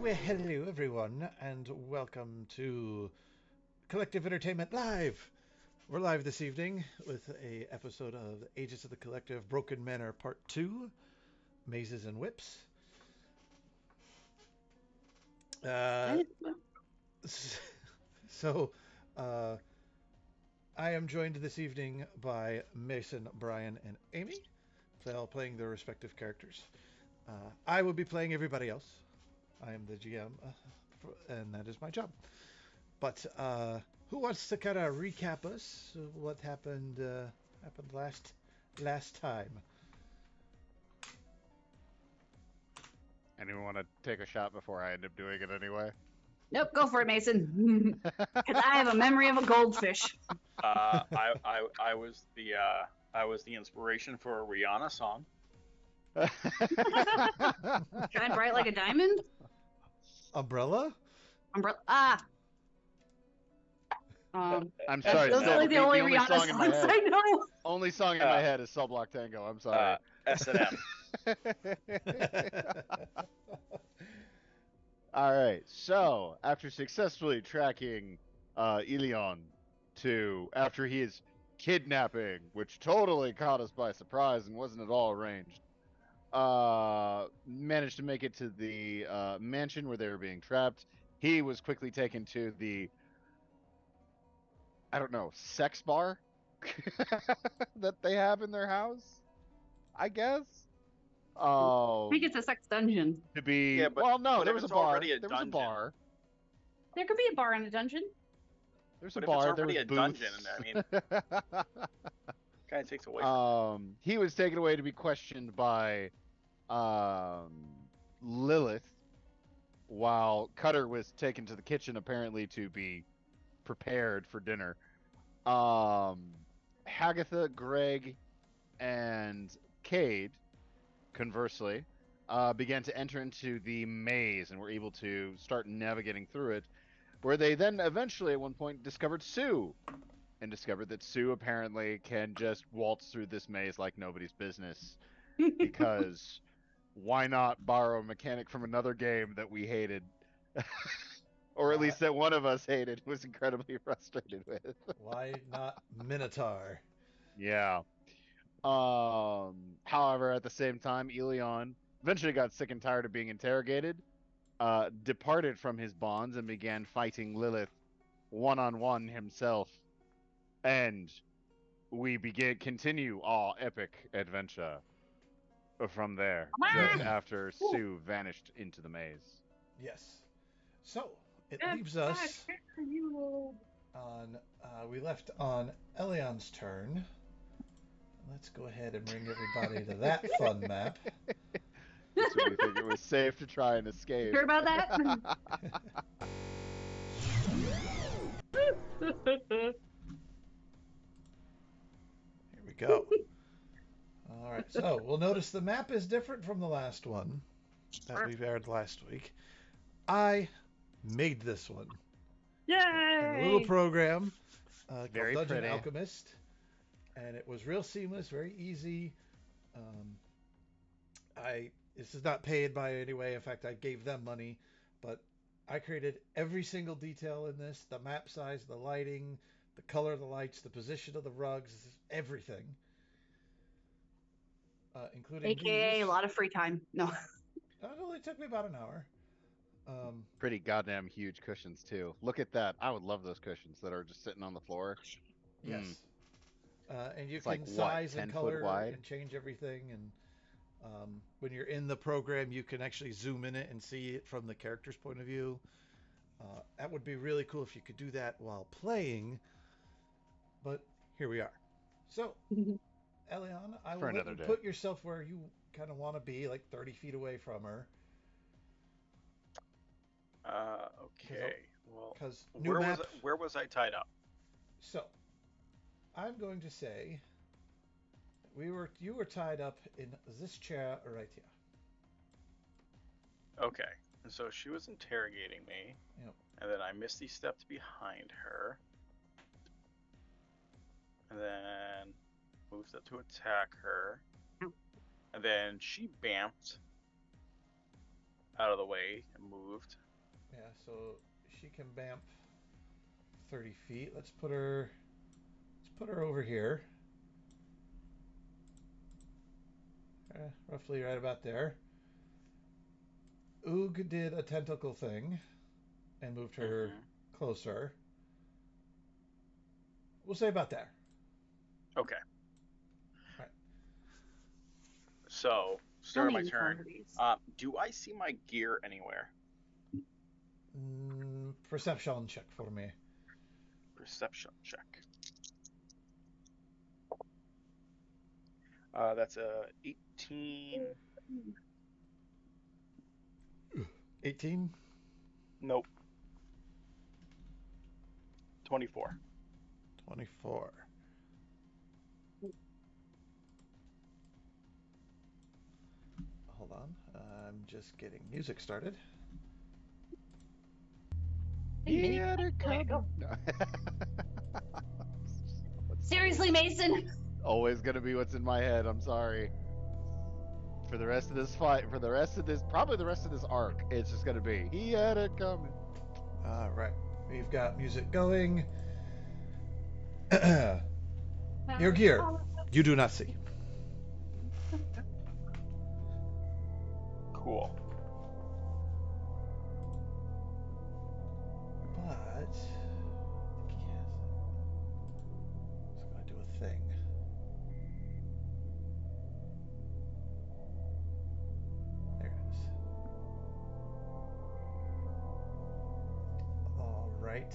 Well, hello everyone, and welcome to Collective Entertainment Live. We're live this evening with a episode of Agents of the Collective Broken Manor Part 2, Mazes and Whips. Uh, so, uh, I am joined this evening by Mason, Brian, and Amy, all playing their respective characters. I will be playing everybody else. I am the GM, and that is my job. But who wants to kind of recap us? What happened last time? Anyone want to take a shot before I end up doing it anyway? Nope, go for it, Mason. Because I have a memory of a goldfish. I was the inspiration for a Rihanna song. Shine bright like a diamond. Umbrella? Umbrella. I'm sorry. Those are like the only Rihanna song in my songs head. I know. Only song in my head is Cell Block Tango. I'm sorry. S&M. All right. So after successfully tracking Ilion after he is kidnapping, which totally caught us by surprise and wasn't at all arranged, managed to make it to the mansion where they were being trapped. He was quickly taken to the, I don't know, sex bar that they have in their house, I guess. I think it's a sex dungeon. To be, Yeah, but- well, no, but there if was a it's bar. already a There was a dungeon. bar. There could be a bar in a dungeon. There's a But if bar. it's There was already a booths. dungeon, I mean, kind of takes away from He was taken away to be questioned by Lilith, while Cutter was taken to the kitchen apparently to be prepared for dinner. Hagatha, Greg, and Cade, conversely, began to enter into the maze and were able to start navigating through it, where they then eventually at one point discovered Sue, and discovered that Sue apparently can just waltz through this maze like nobody's business, because why not borrow a mechanic from another game that we hated? Or at least that one of us hated, was incredibly frustrated with. Why not Minotaur? Yeah. However, at the same time, Elion eventually got sick and tired of being interrogated, departed from his bonds and began fighting Lilith one-on-one himself. And we continue our epic adventure from there, just after Sue vanished into the maze. Yes. So it leaves us on. We left on Elion's turn. Let's go ahead and bring everybody to that fun map. So we think it was safe to try and escape. Sure about that? Here we go. All right, so we'll notice the map is different from the last one that we've aired last week. I made this one. Yay! A little program called Very Dungeon pretty. Alchemist, and it was real seamless, very easy. This is not paid by any way. In fact, I gave them money, but I created every single detail in this: the map size, the lighting, the color of the lights, the position of the rugs, everything. Including AKA these. a lot of free time. No. It only took me about an hour. Pretty goddamn huge cushions too. Look at that. I would love those cushions that are just sitting on the floor. Yes. And you It's can like, what, size 10 and foot color wide? and change everything. And when you're in the program, you can actually zoom in it and see it from the character's point of view. That would be really cool if you could do that while playing. But here we are. So, Elion, I will let you put yourself where you kind of want to be, like 30 feet away from her. Okay. Well, Because where was I tied up? So, I'm going to say you were tied up in this chair right here. Okay. And so she was interrogating me. Yep. And then I misty stepped behind her. And then moved up to attack her. And then she bamped. out of the way and moved. Yeah, so she can bamf 30 feet. Let's put her over here. Roughly right about there. Oog did a tentacle thing and moved her closer. We'll say about there. Okay. Right. So, start my Stunning turn. qualities. Do I see my gear anywhere? Perception check for me. Perception check. That's a 18. 18? Nope. 24. 24. Hold on. I'm just getting music started. Here it comes. Go. No. Seriously, Mason. Always gonna be what's in my head. I'm sorry. For the rest of this fight, for the rest of this, probably the rest of this arc, it's just gonna be he had it coming. All right. We've got music going. Your gear, you do not see. Cool. But I think he has it. It's going to do a thing. There it is. All right.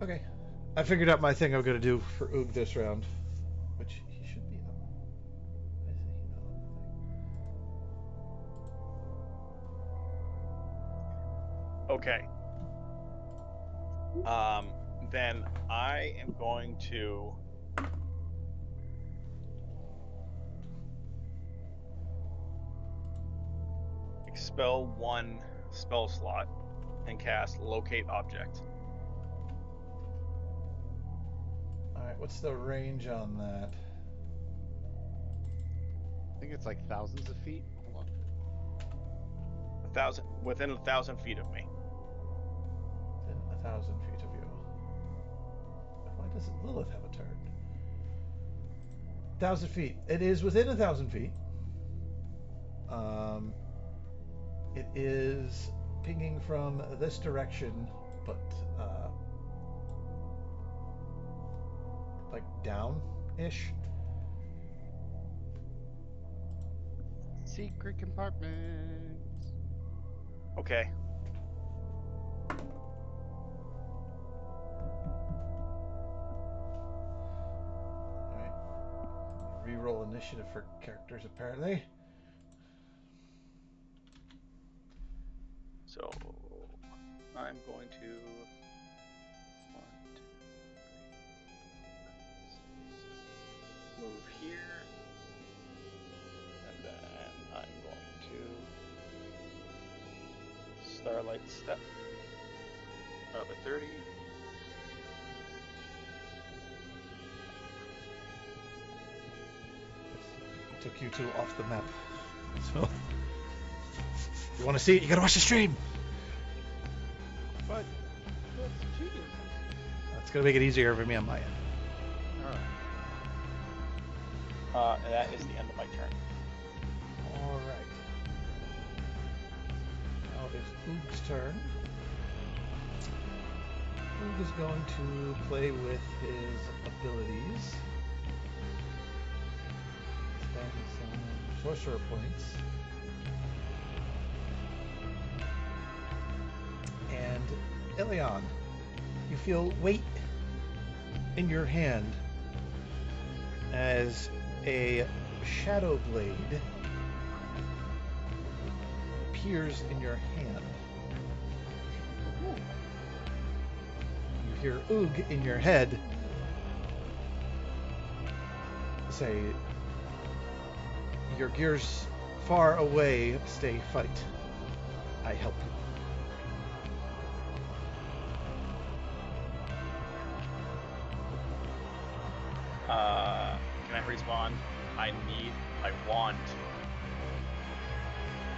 Okay. I figured out my thing I'm going to do for Oog this round, which he should be on. Why isn't he not on the thing? Okay. Then I am going to expel one spell slot and cast Locate Object. All right. What's the range on that? I think it's like thousands of feet. Hold on. Within 1,000 feet of me. Within 1,000 feet of you. Why doesn't Lilith have a turn? 1,000 feet. It is within 1,000 feet. It is pinging from this direction, but like down-ish. Secret compartments. Okay. All right. Reroll initiative for characters, apparently. So I'm going to 1, 2, 3, move here, and then I'm going to Starlight Step up at 30. It took you two off the map. So, if you want to see it, you gotta watch the stream. But that's cheating. That's gonna make it easier for me on my end. Alright. And that is the end of my turn. All right. Now it is Oog's turn. Oog is going to play with his abilities. Spend some sorcerer points. And Elion, you feel weight in your hand as a shadow blade appears in your hand. You hear Oog in your head say, "Your gear's far away, stay fight. I help you." Can I respond? I want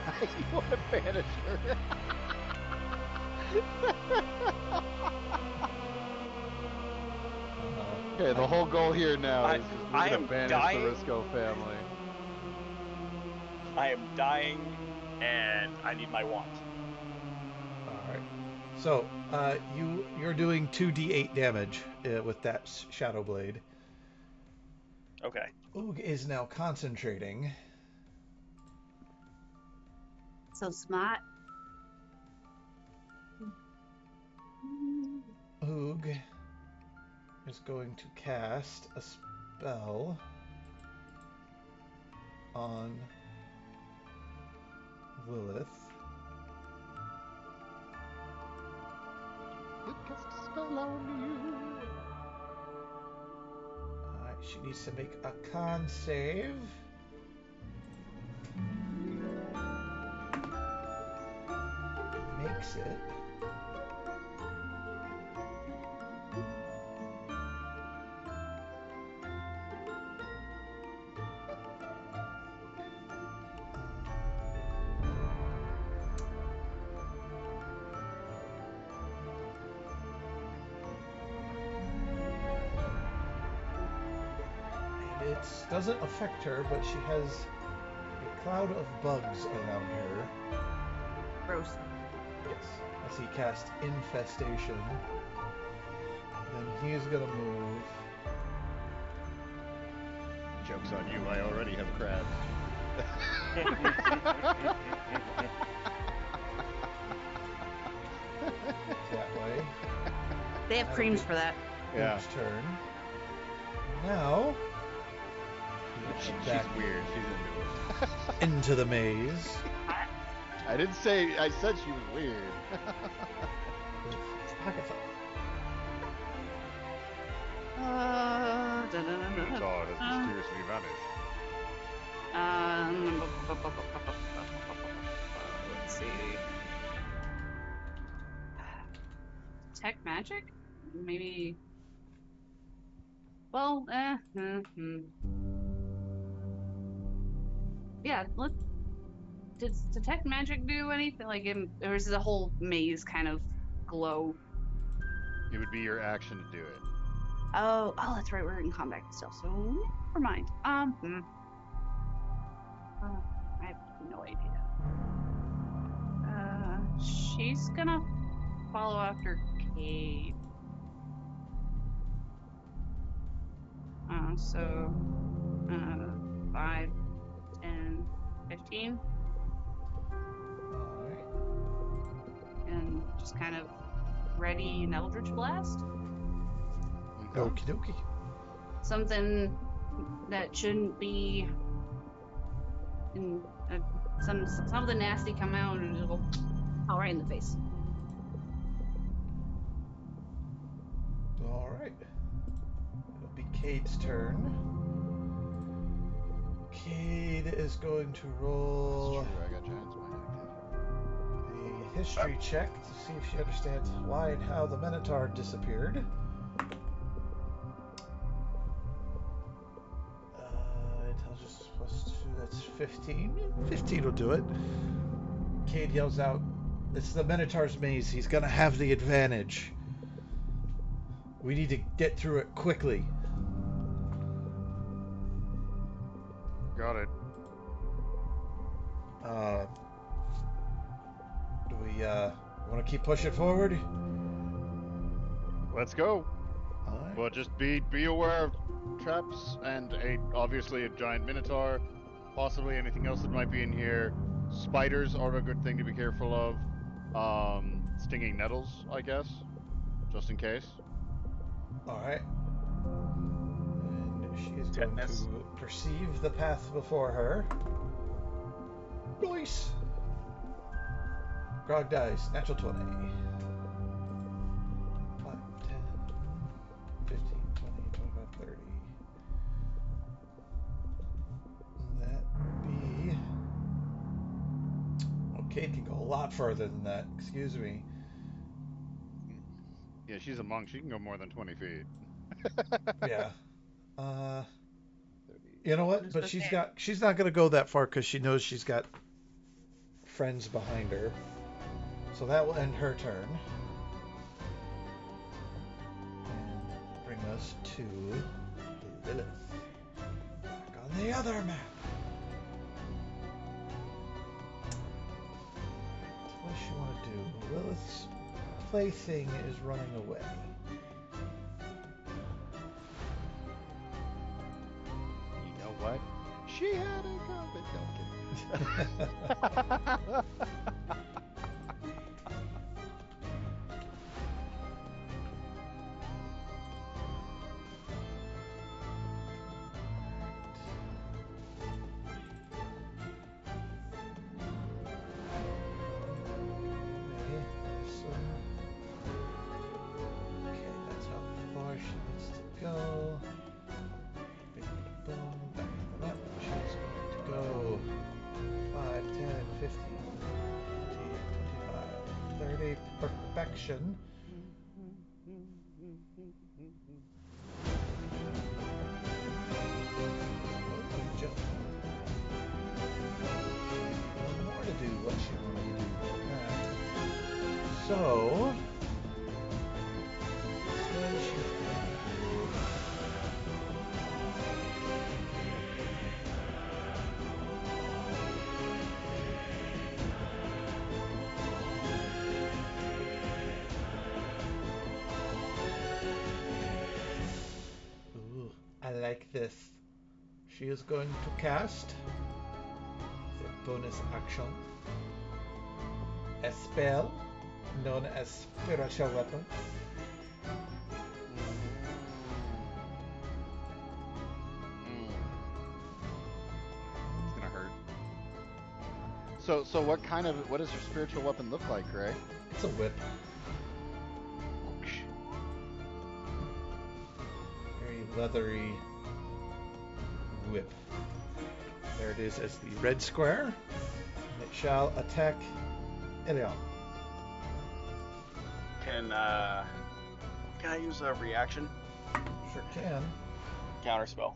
You want to banish her? Okay, the whole goal here now I- is just I we're gonna am banish dying. the Risco family. I am dying, and I need my wand. All right. So you're doing 2d8 damage with that shadow blade. Okay. Oog is now concentrating. So smart. Oog is going to cast a spell on Lilith. It casts a spell on you. She needs to make a con save. Makes it. It doesn't affect her, but she has a cloud of bugs around her. Gross. Yes. As he casts Infestation. Then he is going to move. Joke's on you, I already have crabs. That way. They have creams for that. Yeah. Oog's turn. Now. She's Back weird. She's into it. into the maze. I didn't say. I said she was weird. With pocket fire. Minotaur has mysteriously vanished. Let's see. Tech magic? Maybe. Well, yeah. Let's. Does detect magic do anything? Like, or is the whole maze kind of glow? It would be your action to do it. Oh, that's right. We're in combat still, so never mind. I have no idea. She's gonna follow after Cade. So, 5, 10, 15. Alright. And just kind of ready an Eldritch Blast. Okie dokie. Something that shouldn't be in something nasty come out and it'll all right in the face. Alright. It'll be Cade's turn. Cade is going to roll That's true, I got Giant's Mind active. a history check to see if she understands why and how the Minotaur disappeared. Intelligence is plus 2, that's 15. 15 will do it. Cade yells out, "It's the Minotaur's maze. He's gonna have the advantage. We need to get through it quickly." Got it. Do we want to keep pushing forward? Let's go. Alright. But just be aware of traps and obviously a giant minotaur, possibly anything else that might be in here. Spiders are a good thing to be careful of. Stinging nettles, I guess, just in case. Alright. And she is going Tetanus. to perceive the path before her. Nice! Grog dice, natural 20. 5, 10, 15, 20, 25, 30. That would be... Oh, Kate can go a lot further than that. Excuse me. Yeah, she's a monk. She can go more than 20 feet. Yeah. You know what? But Okay. she's not going to go that far because she knows she's got friends behind her. So that will end her turn. And bring us to Lilith. Back on the other map. What does she want to do? Lilith's plaything is running away. You know what? She had a comment. No, I'm kidding. Okay, that's how far she needs to go. Boom, back to that. She's going to go 5, 10, 15, 20, 25, 30. Perfection. Oh, jump. More to do what she wanted to do. So, instead she's going to Ooh, I like this. She is going to cast the bonus action a spell known as Spiritual Weapons. It's gonna hurt. So what does your spiritual weapon look like, Ray? It's a whip. Very leathery whip. There it is as the red square. And it shall attack Elion. Can I use a reaction Sure can. counterspell?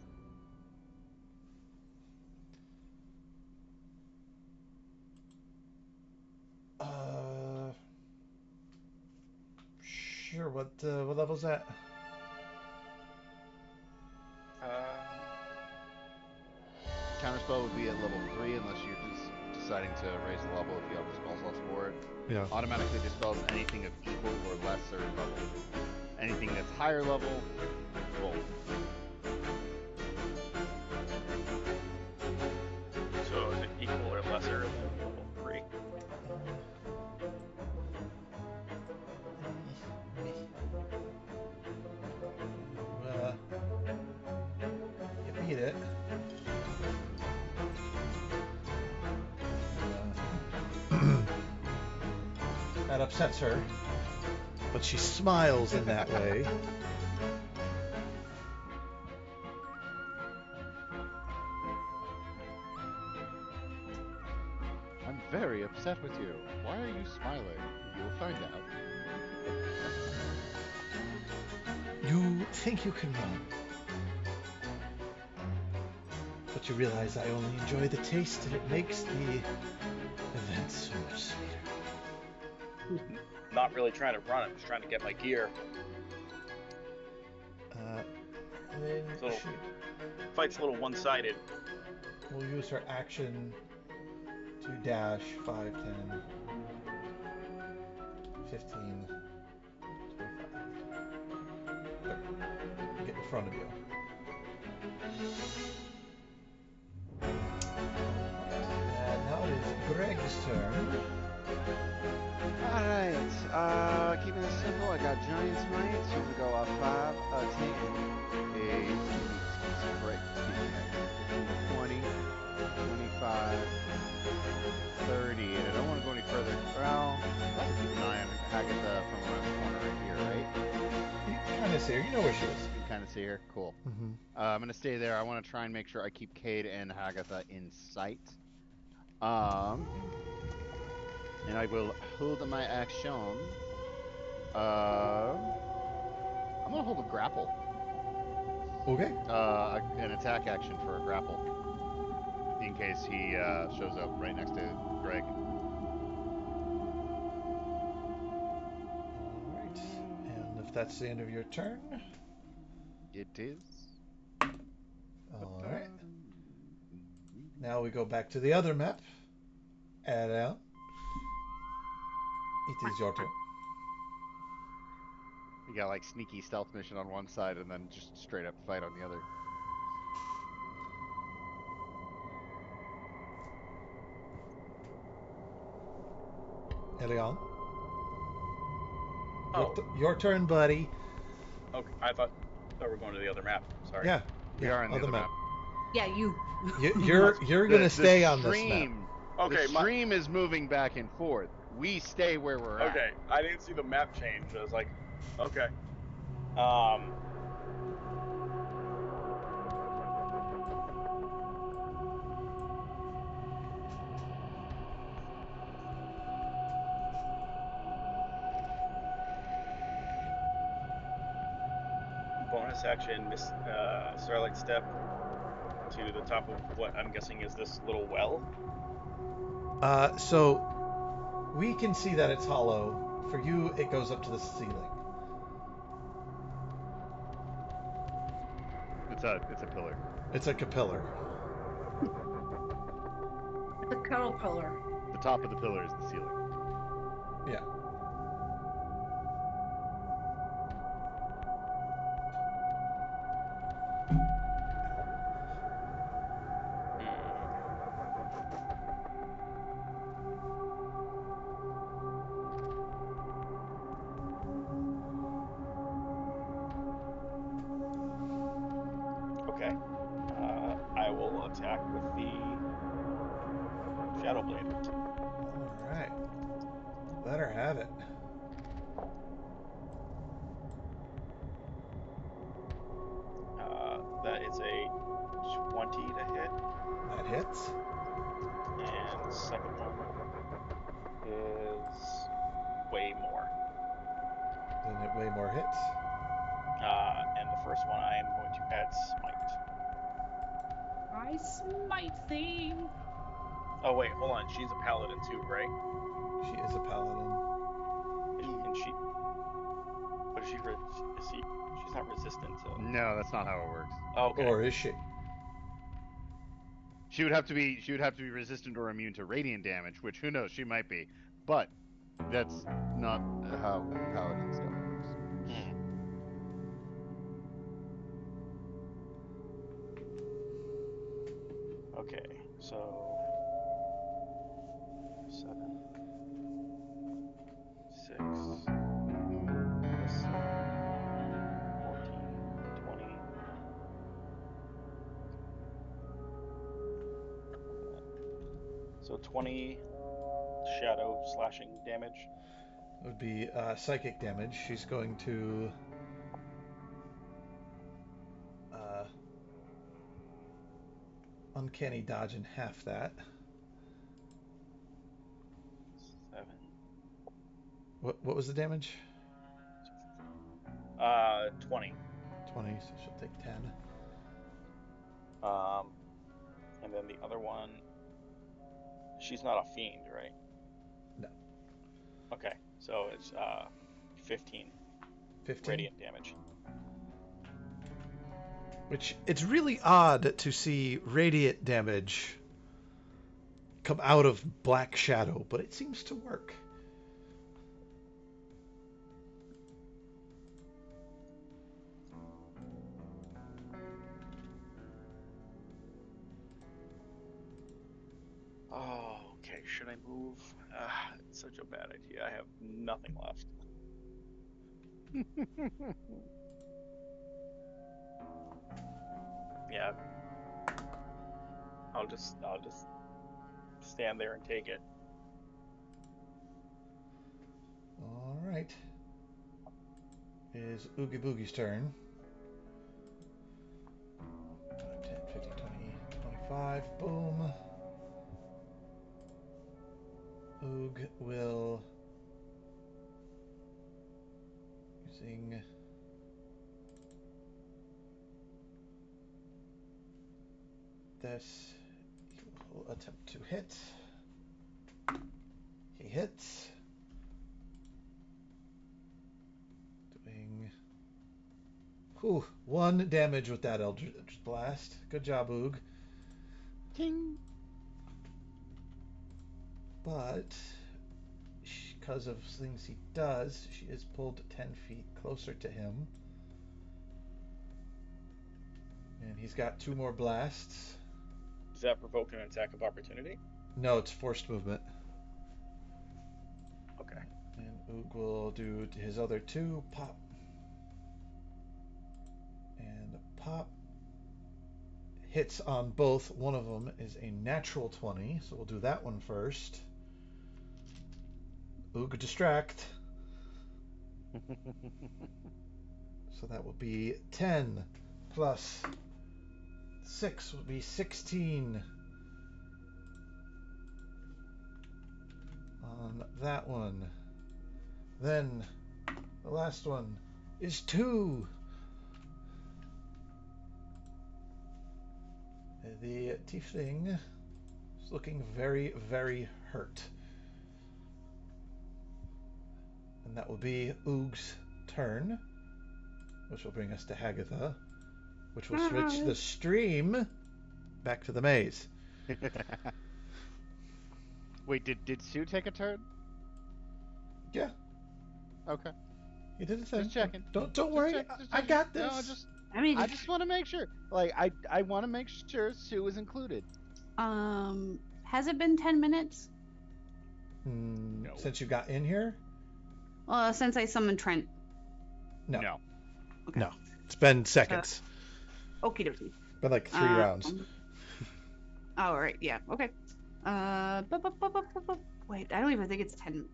Sure. What level's that? Counterspell would be at level 3 unless you're just deciding to raise the level if you have the spell slots for it. Yeah. Automatically dispels anything of equal or lesser level. Anything that's higher level, roll. So is it equal or lesser than level 3? You beat it. That upsets her, but she smiles in that way. I'm very upset with you. Why are you smiling? You'll find out. You think you can run, but you realize I only enjoy the taste and it makes the event so much sweeter. Not really trying to run, I'm just trying to get my gear. And then So- she Fight's a little one-sided. will use her action to dash 5, 10, 15, 25. Get in front of you. And now it is Greg's turn. Alright, keeping it simple, I got Giant's Might, so I'm gonna go 5, 10, 20, 25, 30, and I don't want to go any further. Well, I'll have to keep an eye on Agatha from around the corner right here, right? You can kind of see her. You know where she is. You can kind of see her. Cool. Mm-hmm. I'm gonna stay there. I want to try and make sure I keep Cade and Agatha in sight. And I will hold my action. I'm gonna hold a grapple. Okay. An attack action for a grapple. In case he shows up right next to Greg. that's the end of your turn. It is. All right. Now we go back to the other map. Ariel, it is your turn. You got like sneaky stealth mission on one side and then just straight up fight on the other. Elion. Oh, Your turn, buddy. okay. I thought we were going to the other map. Sorry. Yeah. We are on the other map. Yeah, you. You're gonna stay on this map. Okay. The stream is moving back and forth. We stay where we're at. Okay. I didn't see the map change. I was like, okay. Bonus action, Starlight Step to the top of what I'm guessing is this little well. So we can see that it's hollow. For you, it goes up to the ceiling. It's a pillar. It's like a pillar. The caterpillar. The top of the pillar is the ceiling. Yeah. Okay. I will attack with the Shadow Blade. All right. Let her have it. That is a 20 to hit, That hits. and second one is way more. Then it way more hits. And the first one I am going to add Smite. I smite thee. Oh wait, hold on. She's a paladin too, right? She is a paladin. And she, but is she? She's not resistant to. No, that's not how it works. Okay. Or is she? She would have to be resistant or immune to radiant damage, which who knows, she might be. But that's not how paladin stuff works. Okay, so 7, 6, plus 7, 14, 20. So 20 shadow slashing damage. It would be psychic damage. She's going to uncanny dodge in half that. 7. What was the damage? 20. 20, so she'll take 10. And then the other one, she's not a fiend, right? No. Okay, so it's 15 15. radiant damage. Which, it's really odd to see radiant damage come out of Black Shadow, but it seems to work. Oh, okay. Should I move? It's such a bad idea. I have nothing left. Yeah. I'll just stand there and take it. All right. It is Oogie Boogie's turn. 10, 15, 20, 25. Boom. Oog will, using this, he will attempt to hit. He hits. Doing Ooh, 1 damage with that Eldritch Blast. Good job, Oog. Ting. But because of things he does, she is pulled 10 feet closer to him. And he's got 2 more blasts. Does that provoke an attack of opportunity? No, it's forced movement. Okay. And Oog will do his other 2. Pop. And pop. Hits on both. One of them is a natural 20, so we'll do that one first. Oog distract. So that will be 10 plus 6 would be 16 on that one. Then the last one is 2. The tiefling is looking very, very hurt. And that will be Oog's turn, which will bring us to Hagatha, which will switch the stream back to the maze. Wait, did Sue take a turn? Yeah, Okay. he did a thing. Just checking. Don't worry, Just I checking. got this. No, I mean, I just want to make sure. Like, I want to make sure Sue is included. has it been 10 minutes? No. Since you got in here? Since I summoned Trent. No. Okay. No. It's been seconds. Okie dokie. Been like 3 rounds. Oh, right. Yeah. Okay. Wait, I don't even think it's 10.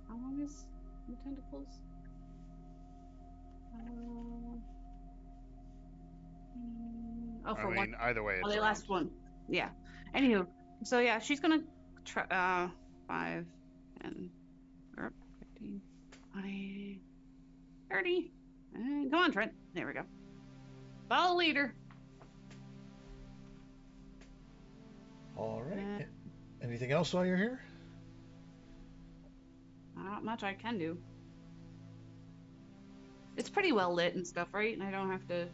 How long is the tentacles? For one. Either way, Oh, it's the around. last one. Yeah. Anywho, so yeah, she's gonna try 5 and 15, 20, 30. Come on, Trent. There we go. Follow leader. All right. Anything else while you're here? Not much I can do. It's pretty well lit and stuff, right? And I don't have to.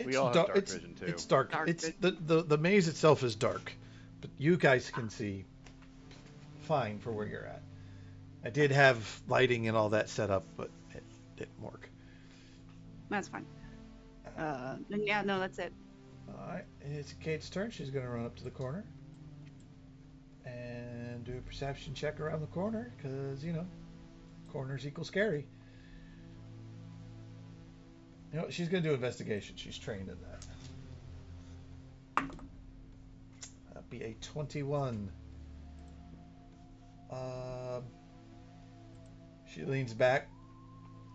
We all have dark vision, too. It's dark. Dark It's vision. the maze itself is dark, but you guys can see fine for where you're at. I did have lighting and all that set up, but it didn't work. That's fine. Then yeah, no, that's it. All right, it's Kate's turn. She's going to run up to the corner and do a perception check around the corner because, corners equal scary. She's going to do investigation. She's trained in that. That'd be a 21. She leans back.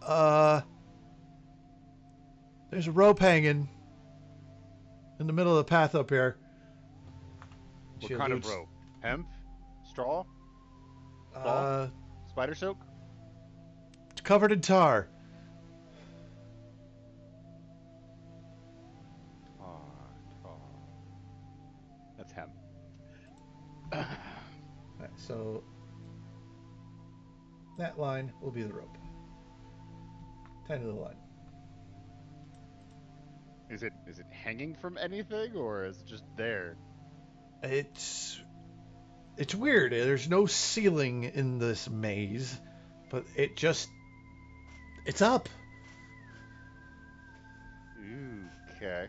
There's a rope hanging in the middle of the path up here. What kind of rope? Hemp? Straw? Cloth? Spider silk? It's covered in tar. That's hemp. Right, so that line will be the rope. Tiny little line. Is it hanging from anything, or is it just there? It's weird. There's no ceiling in this maze, but it's up. Okay.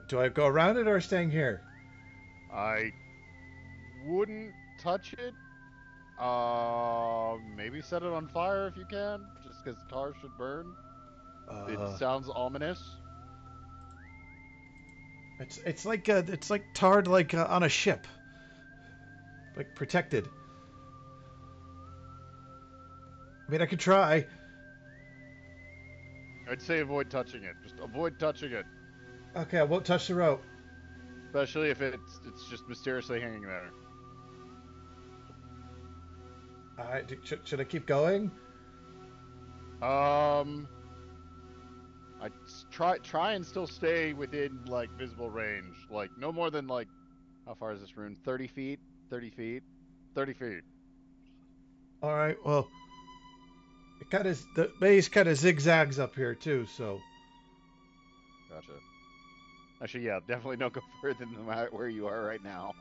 Do I go around it or staying here? I wouldn't touch it. Maybe set it on fire if you can, just because tar should burn. It sounds ominous. It's like tarred like on a ship, like protected. I mean, I could try. I'd say avoid touching it. Just avoid touching it. Okay, I won't touch the rope. Especially if it's just mysteriously hanging there. Alright, should I keep going? I try and still stay within like visible range. Like no more than how far is this rune? 30 feet? 30 feet? 30 feet. All right. Well, it kind of the maze kind of zigzags up here too. So Gotcha. Actually, yeah, definitely don't go further than where you are right now.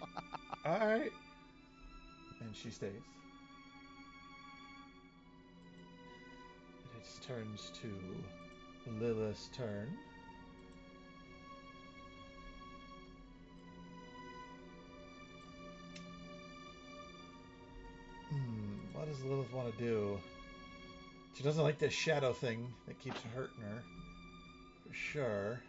all right. And she stays. It turns to Lilith's turn. What does Lilith want to do? She doesn't like this shadow thing that keeps hurting her. For sure.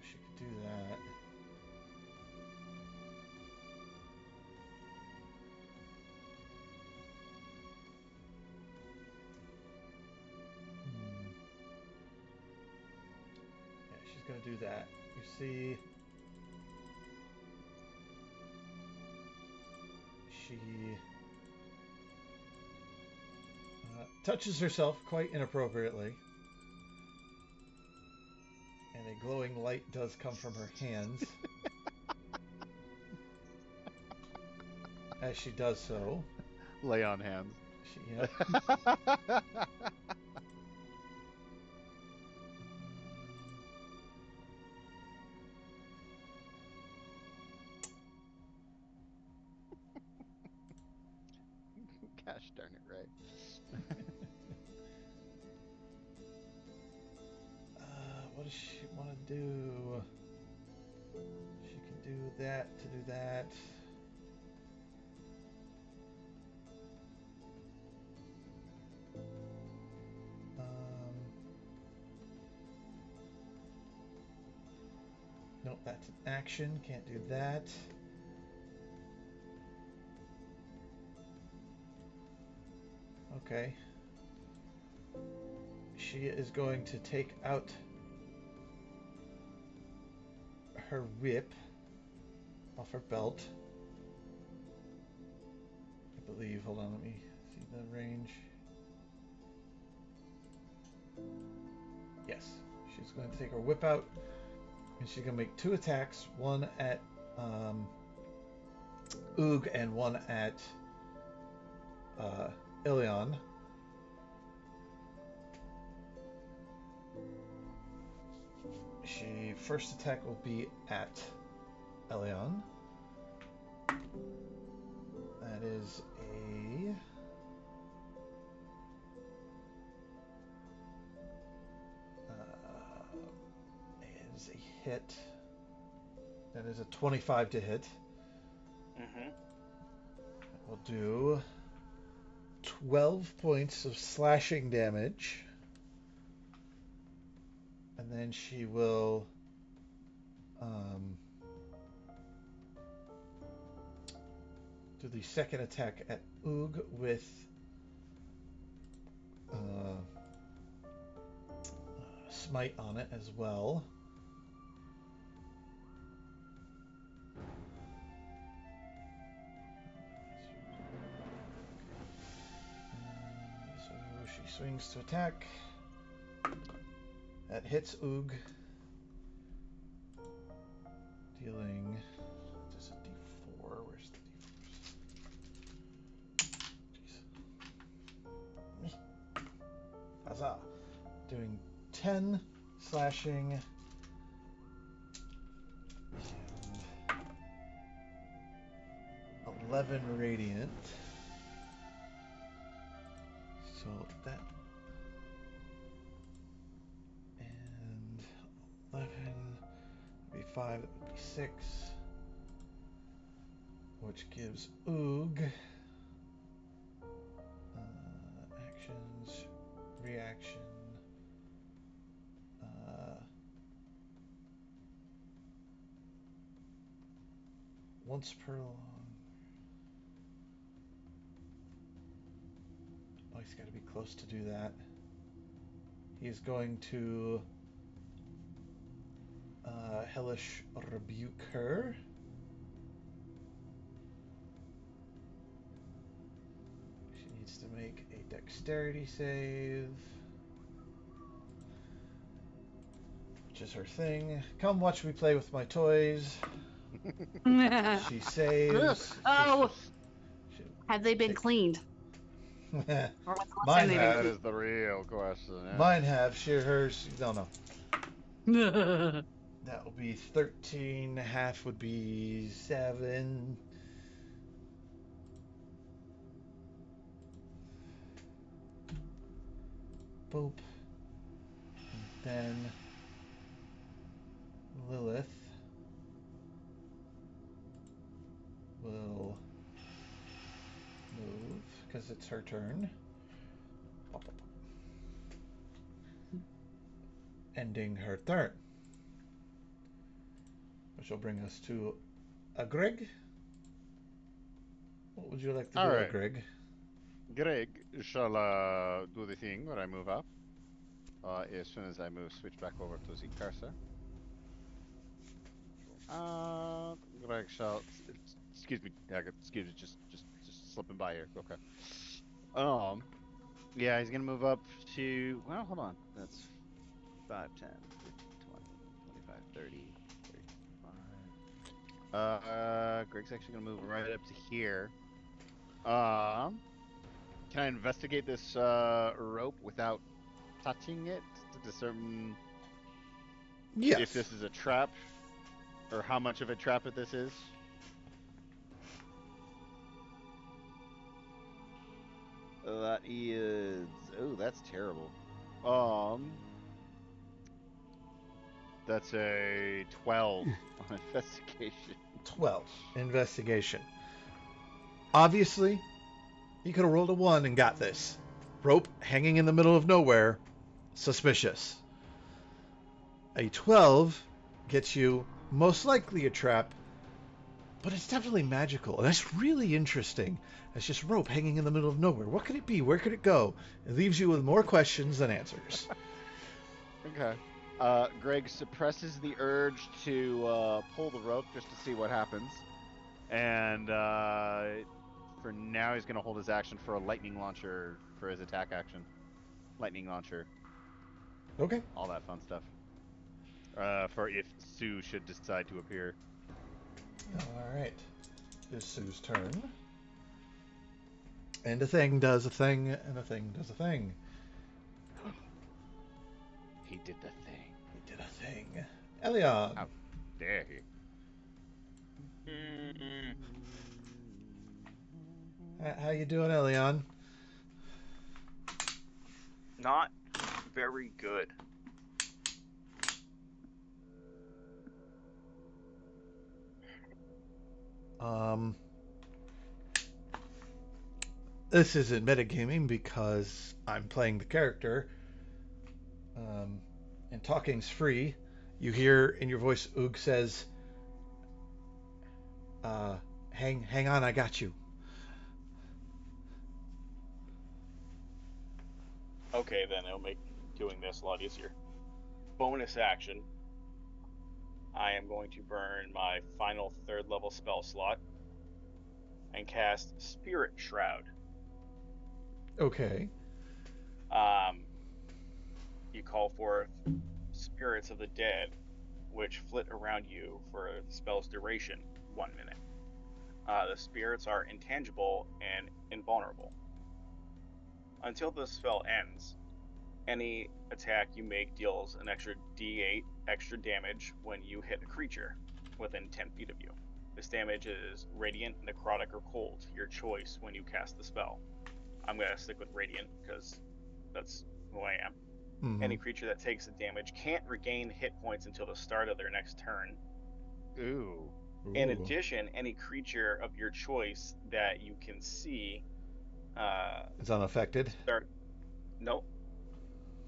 She could do that. Yeah, she's gonna do that. You see, she touches herself quite inappropriately, and a glowing light does come from her hands. As she does so, Lay on hands. yep. Gosh darn it, right? What does she want to do? She can do that to do that. Nope, that's an action. Can't do that. Okay. She is going to take out her whip off her belt. I believe. Hold on, let me see the range. Yes. She's going to take her whip out, and she's going to make 2 attacks. One at Oog and one at Ilion. She first attack will be at Elion. That is a hit. That is a 25 to hit. Mm-hmm. We'll do 12 points of slashing damage. And then she will do the second attack at Oog with smite on it as well. So she swings to attack. That hits Oog, dealing. This is a D4. Where's the D4s? Jeez. Huzzah! Doing 10 slashing and 11 radiant. So that and 11 would be 5. That would be 6, which gives Oog actions, reaction. Once per long. Oh, he's got to be close to do that. He's going to hellish rebuke her. She needs to make a dexterity save. which is her thing. Come watch me play with my toys. She saves. Oh, She- have they been cleaned? Or when's the last Mine time they've been That is the real question. Yeah. Mine have. Hers. No, no. cleaned? That will be 13. Half would be 7. Boop. And then Lilith will move because it's her turn. Ending her turn. Which will bring us to a Greg. What would you like to All do, right. Greg? Greg shall do the thing where I move up. As soon as I switch back over to the cursor. Greg shall. Excuse me, Daggett. Excuse me, just slipping by here. Okay. Yeah, he's gonna move up to. Well, hold on. That's 5, 10, 15, 20, 25, 30, 35. Greg's actually gonna move right up to here. Can I investigate this rope without touching it to discern Yes. if this is a trap or how much of a trap this is? That is. Oh, that's terrible. That's a 12 on investigation. 12. Investigation. Obviously, you could have rolled a 1 and got this. Rope hanging in the middle of nowhere. Suspicious. A 12 gets you most likely a trap, but it's definitely magical. And that's really interesting. It's just rope hanging in the middle of nowhere. What could it be? Where could it go? It leaves you with more questions than answers. Okay. Greg suppresses the urge to pull the rope just to see what happens. And for now, he's going to hold his action for a lightning launcher for his attack action. Lightning launcher. Okay. All that fun stuff. For if Sue should decide to appear. All right. It's Sue's turn. And a thing does a thing, and a thing does a thing. He did the thing. He did a thing. Elion. How dare he? How you doing, Elion? Not very good. This isn't metagaming because I'm playing the character. And talking's free. You hear in your voice, Oog says, hang on, I got you. Okay, then it'll make doing this a lot easier. Bonus action. I am going to burn my final 3rd level spell slot and cast Spirit Shroud. Okay. You call forth spirits of the dead, which flit around you for the spell's duration, 1 minute. The spirits are intangible and invulnerable. Until the spell ends, any attack you make deals an extra d8 extra damage when you hit a creature within 10 feet of you. This damage is radiant, necrotic, or cold, your choice when you cast the spell. I'm going to stick with radiant because that's who I am. Mm-hmm. Any creature that takes the damage can't regain hit points until the start of their next turn. Ooh. In addition, any creature of your choice that you can see It's unaffected. Nope.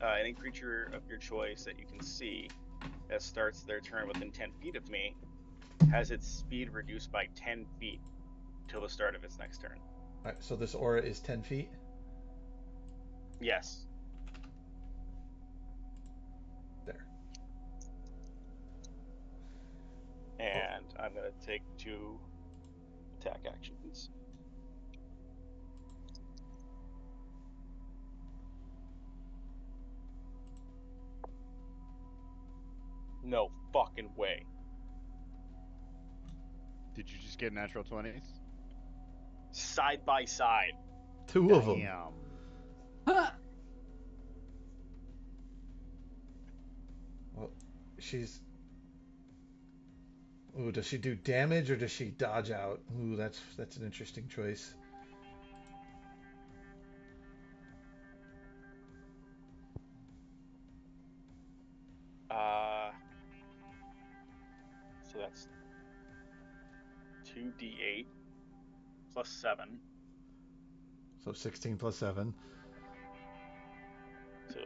Any creature of your choice that you can see that starts their turn within 10 feet of me has its speed reduced by 10 feet till the start of its next turn. All right, so this aura is 10 feet? Yes. There. And I'm going to take 2 attack actions. No fucking way. Did you just get natural 20s? Side by side. Two of them. Damn. Well, she's. Ooh, does she do damage or does she dodge out? Ooh, that's an interesting choice. So that's 2d8 plus 7. So 16 plus 7, So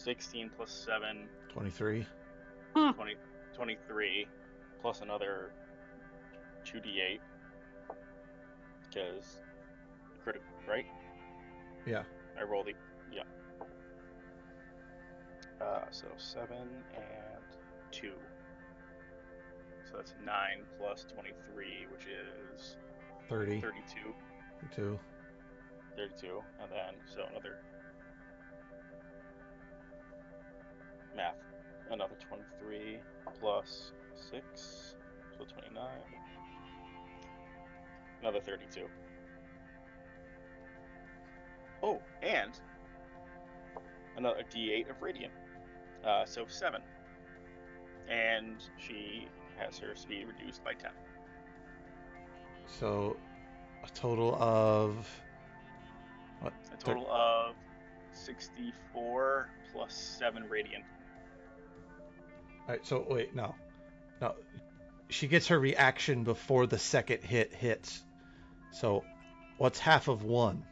16 plus 7, 23. 20, 23, plus another 2d8. Because critical, right? Yeah. I roll the. Yeah. So 7 and 2. So that's 9 plus 23, which is 30. 32. 2. 32. And then, so another. Math. Another 23 plus 6. So 29. Another 32. Oh, and another d8 of radiant. So 7. And she has her speed reduced by 10. So a total of what? A total of 64 plus 7 radiant. All right, so wait, no. She gets her reaction before the second hit hits. So what's half of 1?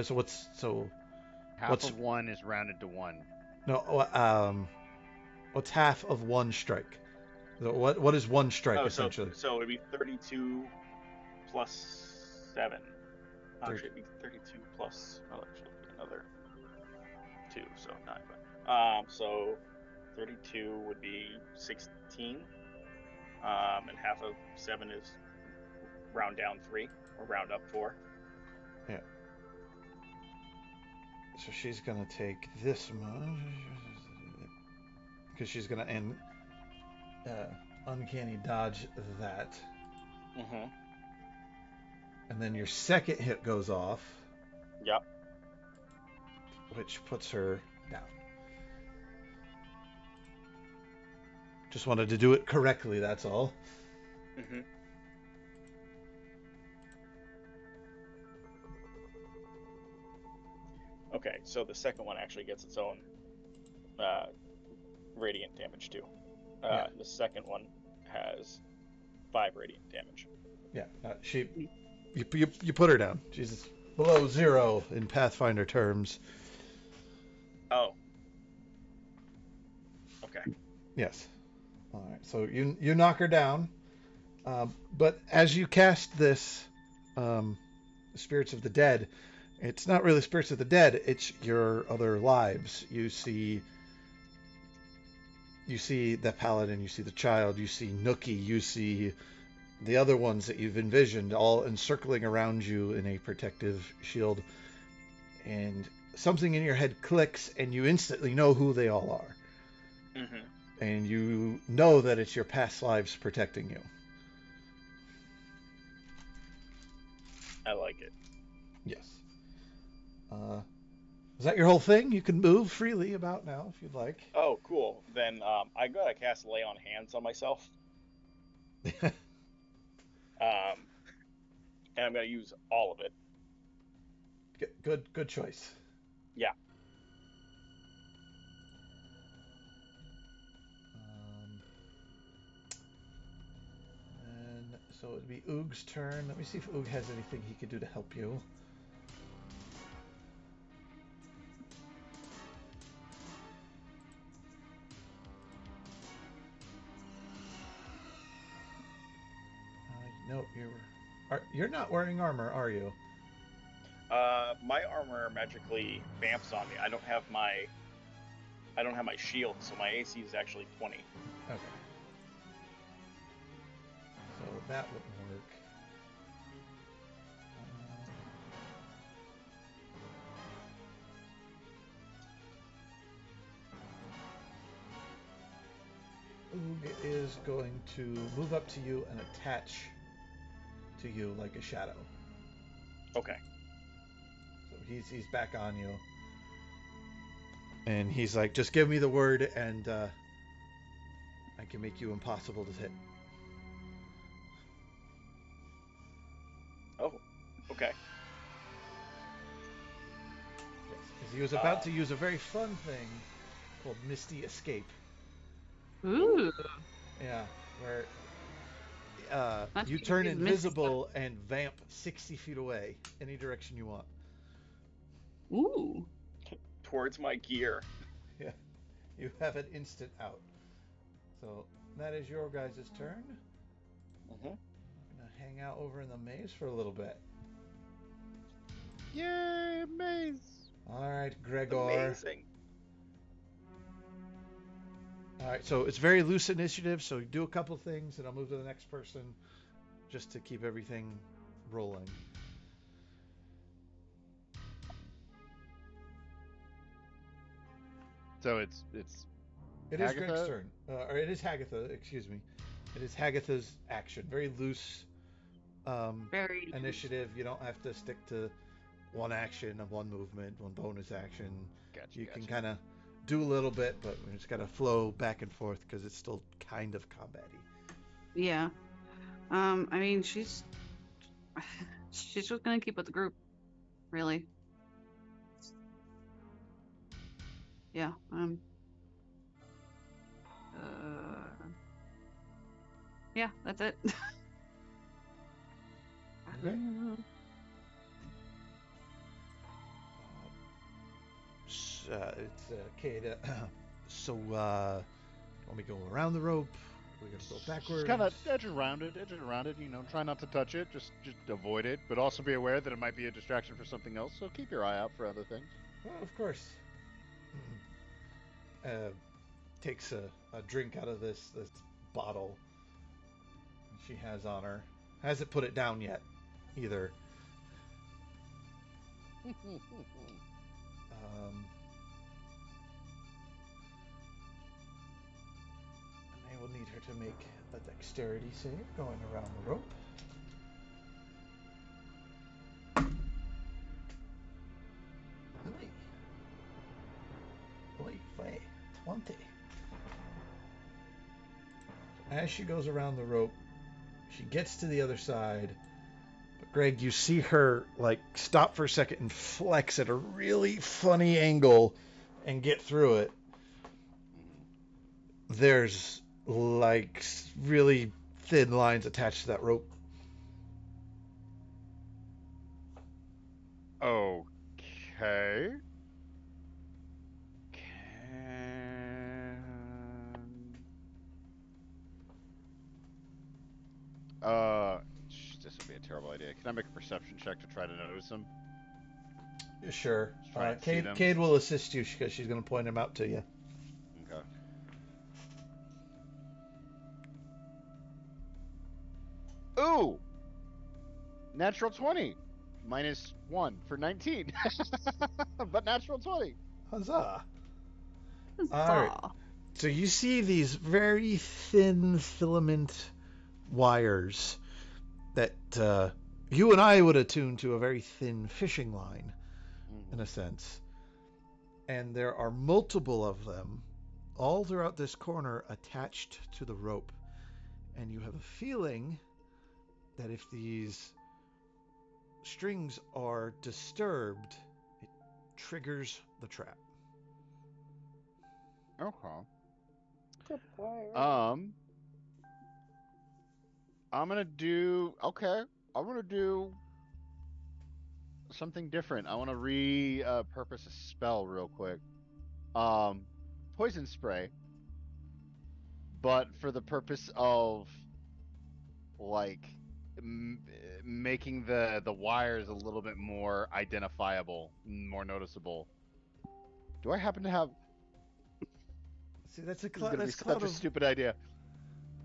So Half of 1 is rounded to 1. what's half of 1 strike? So what is 1 strike essentially? So it'd be 32 plus 7. Actually, it'd be 32 plus. Oh, actually, another 2, so 9. But, so 32 would be 16. And half of 7 is round down 3 or round up 4. Yeah. So she's gonna take this much because she's gonna uncanny dodge that. Mm-hmm. And then your second hit goes off. Yep. Which puts her down. Just wanted to do it correctly, that's all. Mm-hmm. Okay, so the second one actually gets its own radiant damage too. Yeah. The second one has 5 radiant damage. Yeah, you put her down. She's below 0 in Pathfinder terms. Oh. Okay. Yes. All right. So you knock her down, but as you cast this, Spirits of the Dead, it's not really Spirits of the Dead. It's your other lives. You see the paladin. You see the child. You see Nookie. You see the other ones that you've envisioned, all encircling around you in a protective shield. And something in your head clicks, and you instantly know who they all are. Mm-hmm. And you know that it's your past lives protecting you. I like it. Yes. Is that your whole thing? You can move freely about now if you'd like. Oh, cool. Then I gotta cast Lay on Hands on myself. And I'm gonna use all of it. Good choice. Yeah. And so it'd be Oog's turn. Let me see if Oog has anything he could do to help you. No, you're not wearing armor, are you? My armor magically vamps on me. I don't have my shield, so my AC is actually 20. Okay. So that wouldn't work. Oog is going to move up to you and attach to you like a shadow. Okay. So he's back on you. And he's like, just give me the word and I can make you impossible to hit. Oh, okay. Yes, because he was about to use a very fun thing called Misty Escape. Ooh. Yeah, where Not you sure turn if he's invisible and vamp 60 feet away, any direction you want. Ooh. Towards my gear. Yeah, you have an instant out. So that is your guys' turn. Mm-hmm. I'm gonna hang out over in the maze for a little bit. Yay, maze! All right, Gregor. Amazing. All right, so it's very loose initiative. So you do a couple things, and I'll move to the next person, just to keep everything rolling. So it's It is Greg's Hagatha? turn, or it is Hagatha. Excuse me. It is Hagatha's action. Very loose Very initiative. You don't have to stick to one action, one movement, one bonus action. Gotcha, You can gotcha. kind of do a little bit, but we just gotta flow back and forth because it's still kind of combat-y. Yeah. I mean, she's just gonna keep with the group, really. Yeah. Yeah, that's it. Okay. It's Kate. So, let me go around the rope. We're gonna go backwards. Just kind of edge around it. You know, try not to touch it. Just avoid it, but also be aware that it might be a distraction for something else. So keep your eye out for other things. Well, of course. Takes a drink out of this bottle she has on her. Hasn't put it down yet, either. And I will need her to make a dexterity save going around the rope. Oy vey, 20. As she goes around the rope, she gets to the other side. But Greg, you see her like stop for a second and flex at a really funny angle and get through it. There's like really thin lines attached to that rope. Okay. This would be a terrible idea. Can I make a perception check to try to notice them? Sure. Just try and see them. Cade will assist you because she's going to point him out to you. Okay. Ooh! Natural 20. -1 for 19. But natural 20. Huzzah. Huzzah. All right. So you see these very thin filament wires that you and I would attune to a very thin fishing line, in a sense. And there are multiple of them all throughout this corner attached to the rope. And you have a feeling that if these strings are disturbed, it triggers the trap. Okay. I'm gonna do something different. I want to repurpose a spell real quick. Poison spray, but for the purpose of like making the wires a little bit more identifiable, more noticeable. Do I happen to have? See, that's a This is gonna be such a stupid idea.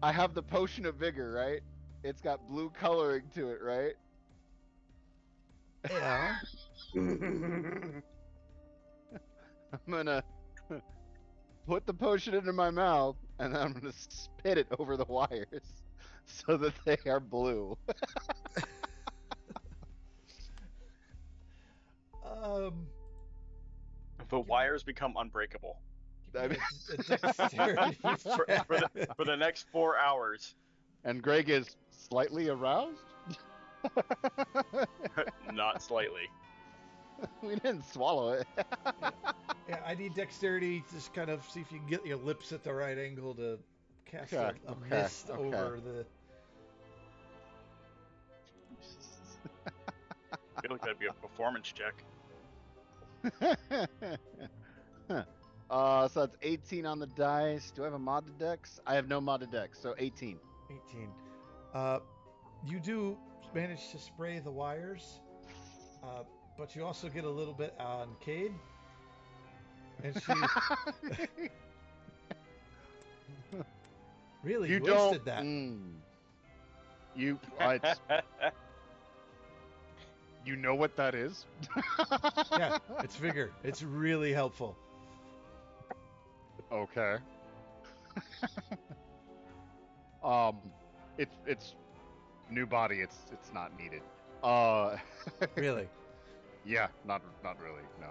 I have the potion of vigor, right? It's got blue coloring to it, right? Yeah. I'm gonna put the potion into my mouth and then I'm going to spit it over the wires so that they are blue. Um, The wires become unbreakable give me a dexterity for, check. for the next 4 hours. And Greg is slightly aroused? Not slightly. We didn't swallow it. Yeah, I need dexterity to just kind of see if you can get your lips at the right angle to cast Okay, a okay, mist okay. over the. I feel like that'd be a performance check. So that's 18 on the dice. Do I have a modded dex? I have no modded dex, so 18. 18. You do manage to spray the wires, but you also get a little bit on Cade. And she really You wasted don't. that. You you know what that is? Yeah, it's vigor. It's really helpful. Okay. It's new body. It's not needed. Really. Yeah, not really. No.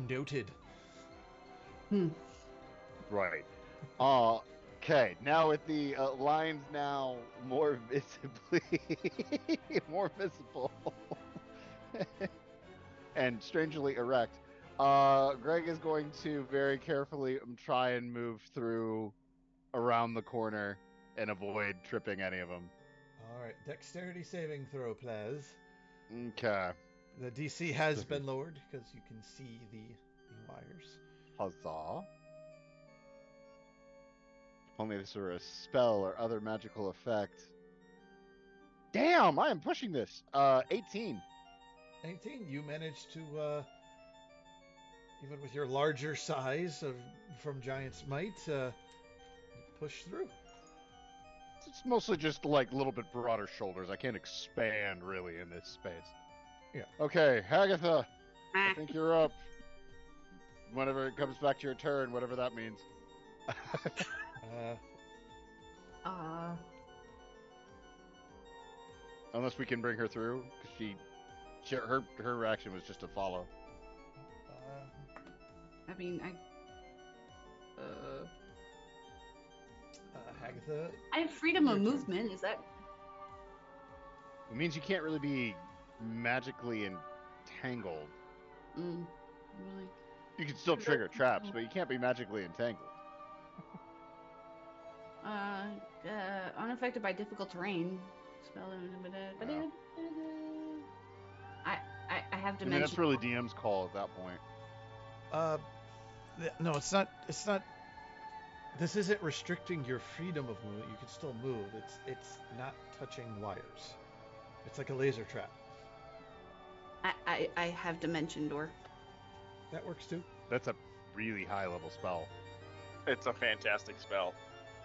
Noted. Right. Okay. Now with the lines now more visibly more visible and strangely erect, Greg is going to very carefully try and move through around the corner and avoid tripping any of them. All right, dexterity saving throw, please. Okay. The DC has been lowered because you can see the wires. Huzzah. If only this were a spell or other magical effect. Damn, I am pushing this. 18. 18. You managed to, even with your larger size from Giant's Might, push through. It's mostly just like a little bit broader shoulders. I can't expand really in this space. Yeah. Okay, Hagatha, I think you're up. Whenever it comes back to your turn, whatever that means. Unless we can bring her through, because her reaction was just to follow. I mean, Hagatha. I have freedom of Your turn. movement. Is that? It means you can't really be magically entangled. Really? You can still trigger traps, but you can't be magically entangled. Unaffected by difficult terrain. Spell. Wow. I have I dimension. mean, that's really DM's call at that point. No, it's not. It's not. This isn't restricting your freedom of movement. You can still move. It's not touching wires. It's like a laser trap. I have dimension door. That works too. That's a really high level spell. It's a fantastic spell.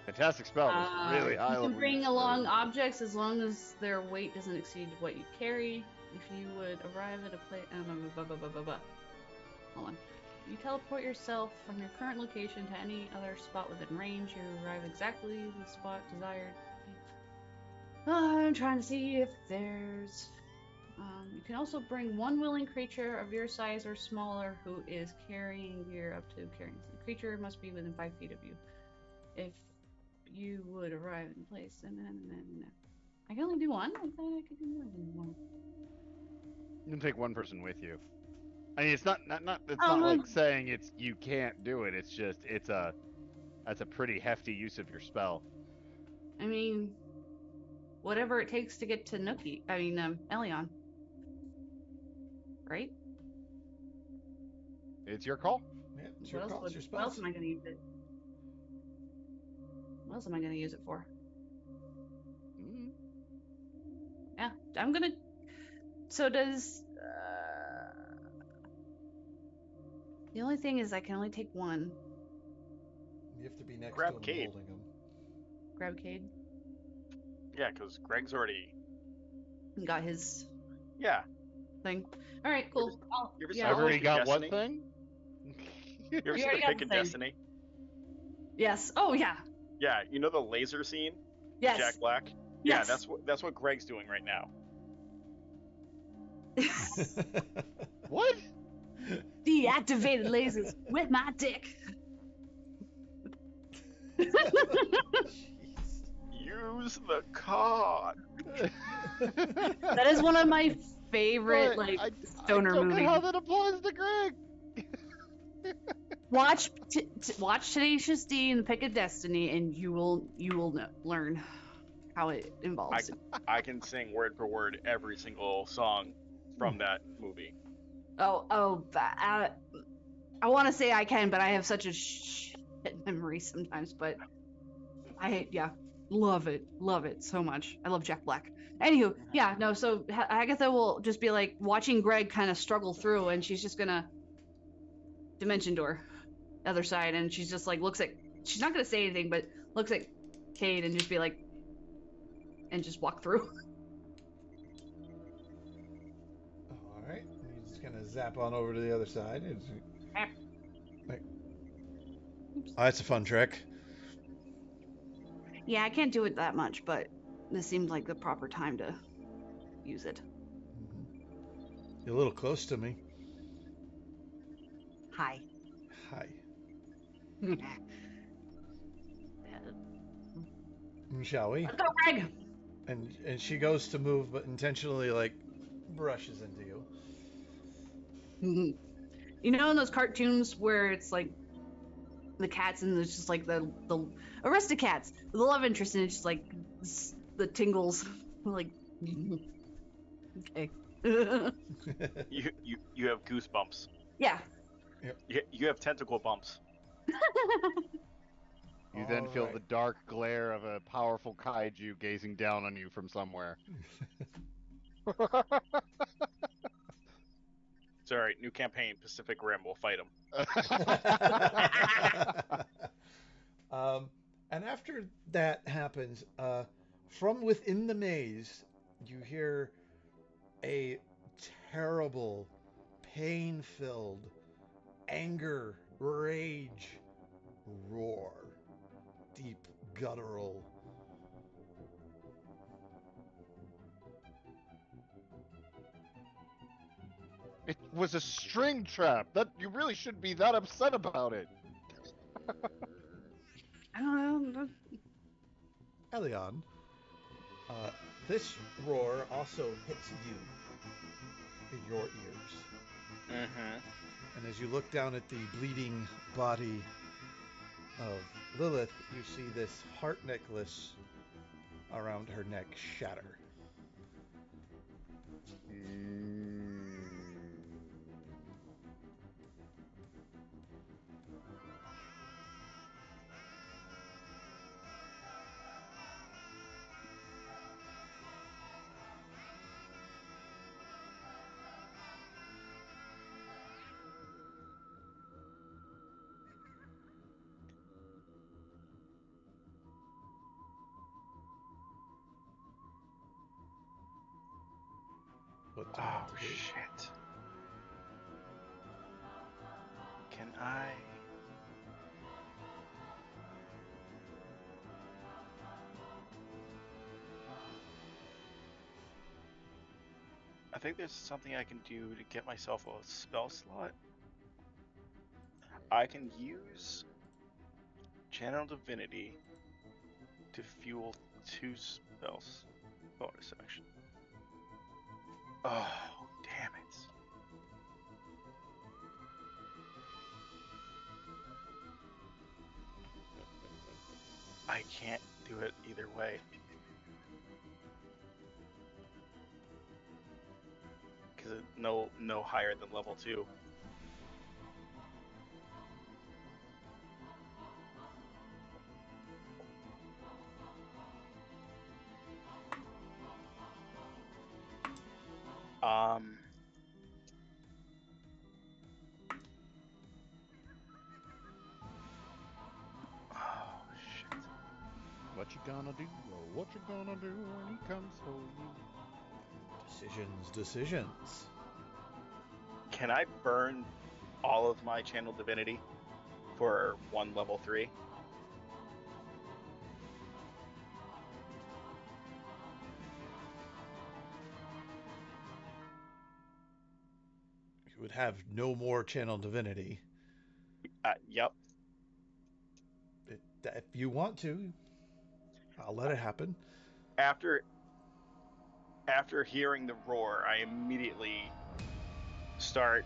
Fantastic spell. It's really high You level. can bring along objects as long as their weight doesn't exceed what you carry. If you would arrive at a place, hold on. You teleport yourself from your current location to any other spot within range. You arrive exactly the spot desired. I'm trying to see if there's. You can also bring one willing creature of your size or smaller who is carrying gear up to carrying. The creature must be within 5 feet of you. If you would arrive in place, and then I can only do one. I thought I could do more than one. You can take one person with you. I mean, it's not. It's not like saying you can't do it. It's just that's a pretty hefty use of your spell. I mean, whatever it takes to get to Nookie. I mean, Elion. Right? It's your call. Yeah, it's your call. It's your spell. What else am I going to use it? What else am I going to use it for? Yeah, I'm going to. So does. The only thing is I can only take one. You have to be next Grab to him Cade. holding him. Grab Cade. Yeah, because Greg's already. Got his Yeah. thing. All right, cool. You ever Yeah, I've saw already Pick got of what Destiny? thing? You ever You seen already the got Pick the of thing. Destiny? Yes. Oh yeah. Yeah, you know the laser scene? Yes. Jack Black? Yes. Yeah, that's what Greg's doing right now. What? Deactivated lasers with my dick. Use the card. That is one of my favorite But stoner I don't movies. get how that applies to Greg. Watch Tenacious D and the Pick of Destiny, and you will learn how it involves. I can sing word for word every single song from that movie. I want to say I can, but I have such a shit memory sometimes. But I love it so much. I love Jack Black. Anywho, yeah, no. So Agatha will just be like watching Greg kind of struggle through, and she's just gonna dimension door, other side, and she's just like looks at. She's not gonna say anything, but looks at Cade and just be like, and just walk through. All right. He's just gonna zap on over to the other side. Oh, that's a fun trick. Yeah, I can't do it that much, but this seemed like the proper time to use it. You're a little close to me. Hi. Hi. Shall we? Let's go, Greg. And she goes to move, but intentionally like brushes into you. You know in those cartoons where it's like the cats and it's just like the Aristocats, the love interest, and it's just like the tingles, like okay. You have goosebumps. Yeah. You have tentacle bumps. You then All feel right. the dark glare of a powerful kaiju gazing down on you from somewhere. It's all right. New campaign, Pacific Rim. We'll fight them. And after that happens, from within the maze, you hear a terrible, pain-filled, anger, rage roar. Deep, guttural. It was a string trap. That you really shouldn't be that upset about it. I don't know. Elion, this roar also hits you in your ears. Mm-hmm. And as you look down at the bleeding body of Lilith, you see this heart necklace around her neck shatter. What do you Oh want to do? shit. Can I? I think there's something I can do to get myself a spell slot. I can use Channel Divinity to fuel 2 spells. Bonus action. Oh, damn it. I can't do it either way. Because it's no higher than level 2. Oh shit. What you gonna do? Or what you gonna do when he comes for you? Decisions. Can I burn all of my Channel Divinity for 1 level 3? would have no more channel divinity. Yep. If you want to, I'll let it happen. After hearing the roar, I immediately start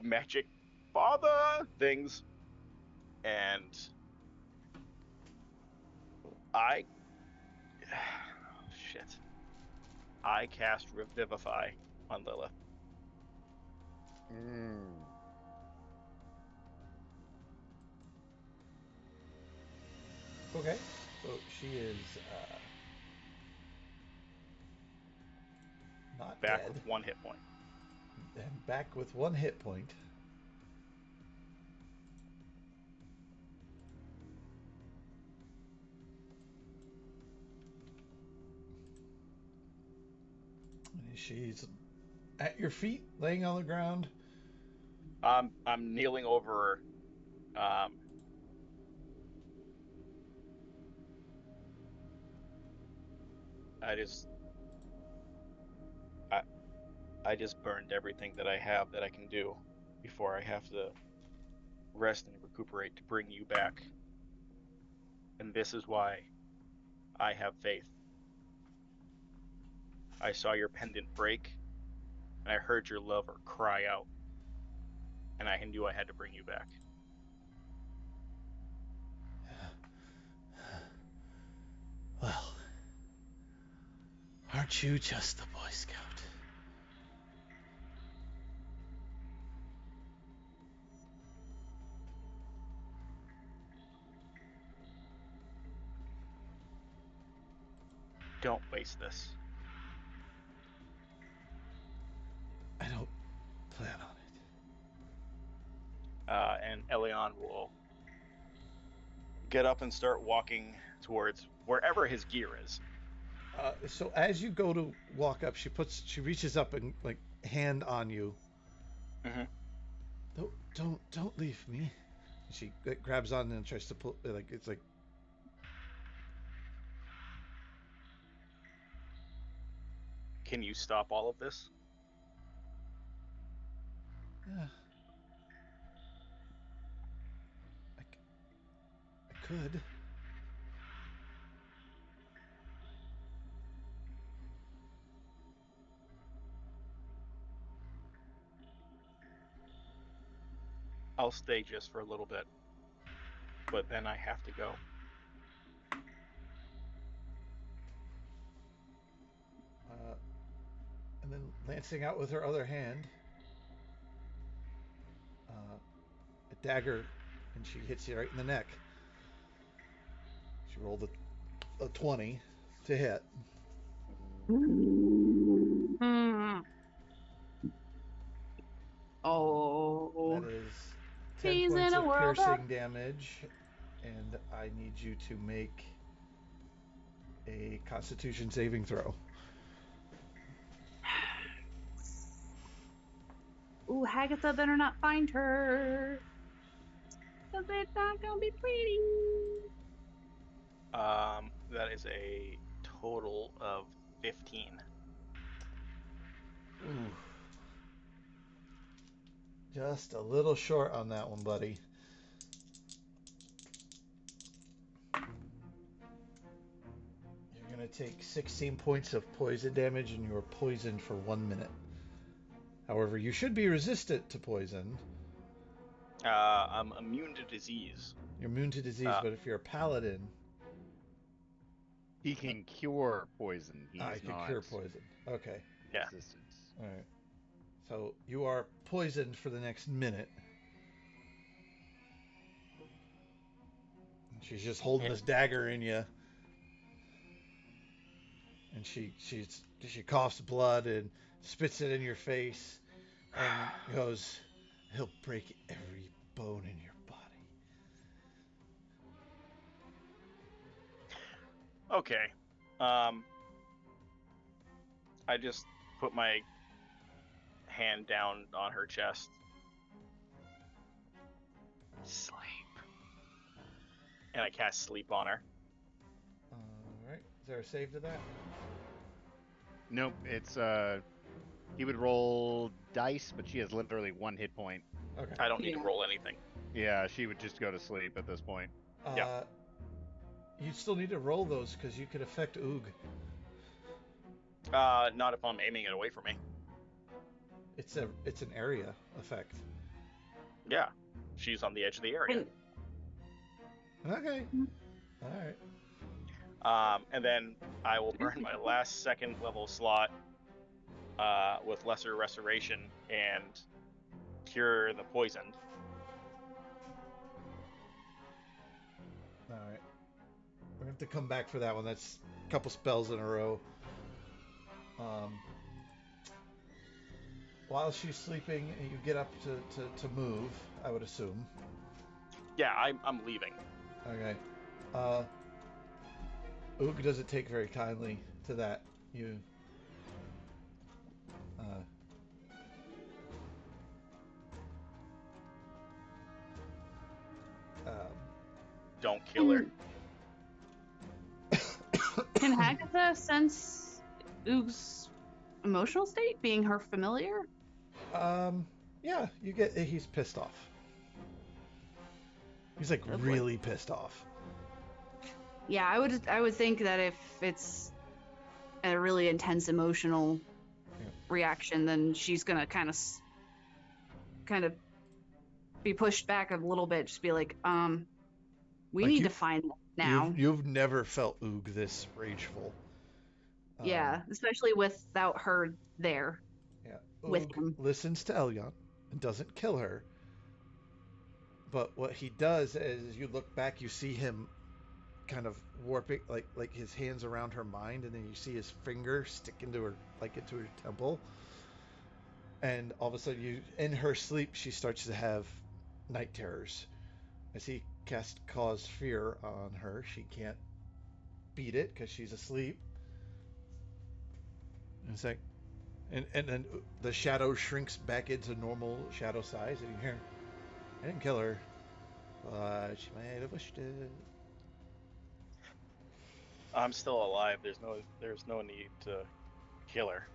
magic father things, and shit. I cast Revivify on Lilith. Okay. So she is not Back dead. with 1 hit point. And back with 1 hit point. And she's at your feet, laying on the ground. I'm kneeling over her. I just burned everything that I have that I can do before I have to rest and recuperate to bring you back. And this is why I have faith. I saw your pendant break, and I heard your lover cry out, and I knew I had to bring you back. Well, aren't you just the Boy Scout? Don't waste this. I don't plan on it. And Elion will get up and start walking towards wherever his gear is. So as you go to walk up, she reaches up and like hand on you. Mm-hmm. Don't leave me. She grabs on and tries to pull. Like it's like. Can you stop all of this? Yeah. I could. I'll stay just for a little bit, but then I have to go. And then lancing out with her other hand, a dagger, and she hits you right in the neck. She rolled a 20 to hit. Oh. That is 10 He's points in a of world piercing damage, and I need you to make a Constitution saving throw. Ooh, Hagatha better not find her. Cause it's not gonna be pretty. That is a total of 15. Ooh. Just a little short on that one, buddy. You're going to take 16 points of poison damage, and you are poisoned for 1 minute. However, you should be resistant to poison. I'm immune to disease. You're immune to disease, but if you're a paladin... He can cure poison. He's I can not cure poison. Okay. Yeah. resistance. All right. So you are poisoned for the next minute. She's just holding this dagger in you, and she coughs blood and spits it in your face, and goes, "He'll break every bone in your body." Okay. I just put my hand down on her chest. Sleep. And I cast sleep on her. All right. Is there a save to that? Nope, it's He would roll dice, but she has literally 1 hit point. Okay. I don't need to Yeah. roll anything. Yeah, she would just go to sleep at this point. Yeah. You still need to roll those because you could affect Oog. Not if I'm aiming it away from me. It's an area effect. Yeah. She's on the edge of the area. Okay. All right. And then I will burn my last second level slot with Lesser Restoration and cure the poisoned. All right. We're going to have to come back for that one. That's a couple spells in a row. While she's sleeping, you get up to move, I would assume. Yeah, I'm leaving. Okay. Oog doesn't take very kindly to that. You. Don't kill her. Can Hagatha sense Oog's emotional state, being her familiar? Yeah, you get. He's pissed off. He's like Oh, boy. really pissed off. Yeah, I would think that if it's a really intense emotional Yeah. reaction, then she's gonna kind of be pushed back a little bit. Just be like, we Like need you- to find them now. You've never felt Oog this rageful. Yeah, especially without her there. Yeah. With Oog him. listens to Elyon and doesn't kill her. But what he does is, you look back, you see him kind of warping, like his hands around her mind, and then you see his finger stick into her, like into her temple. And all of a sudden, in her sleep, she starts to have night terrors. As he cause fear on her, she can't beat it because she's asleep. And it's like, and then the shadow shrinks back into normal shadow size, and you hear, I didn't kill her, but she might have wished it. I'm still alive. There's no need to kill her.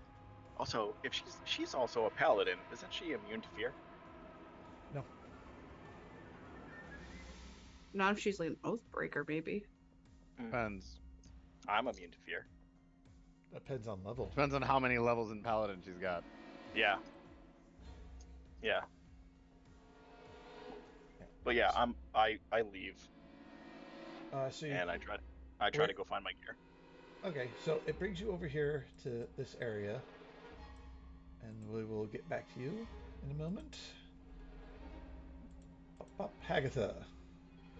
Also, if she's also a paladin, isn't she immune to fear? No. Not if she's like an oathbreaker, maybe. Depends. I'm immune to fear. Depends on level. Depends on how many levels in Paladin she's got. Yeah. Yeah. But yeah, I leave So you, and I try to go find my gear. okay, so it brings you over here to this area, and we will get back to you in a moment. Up, Hagatha.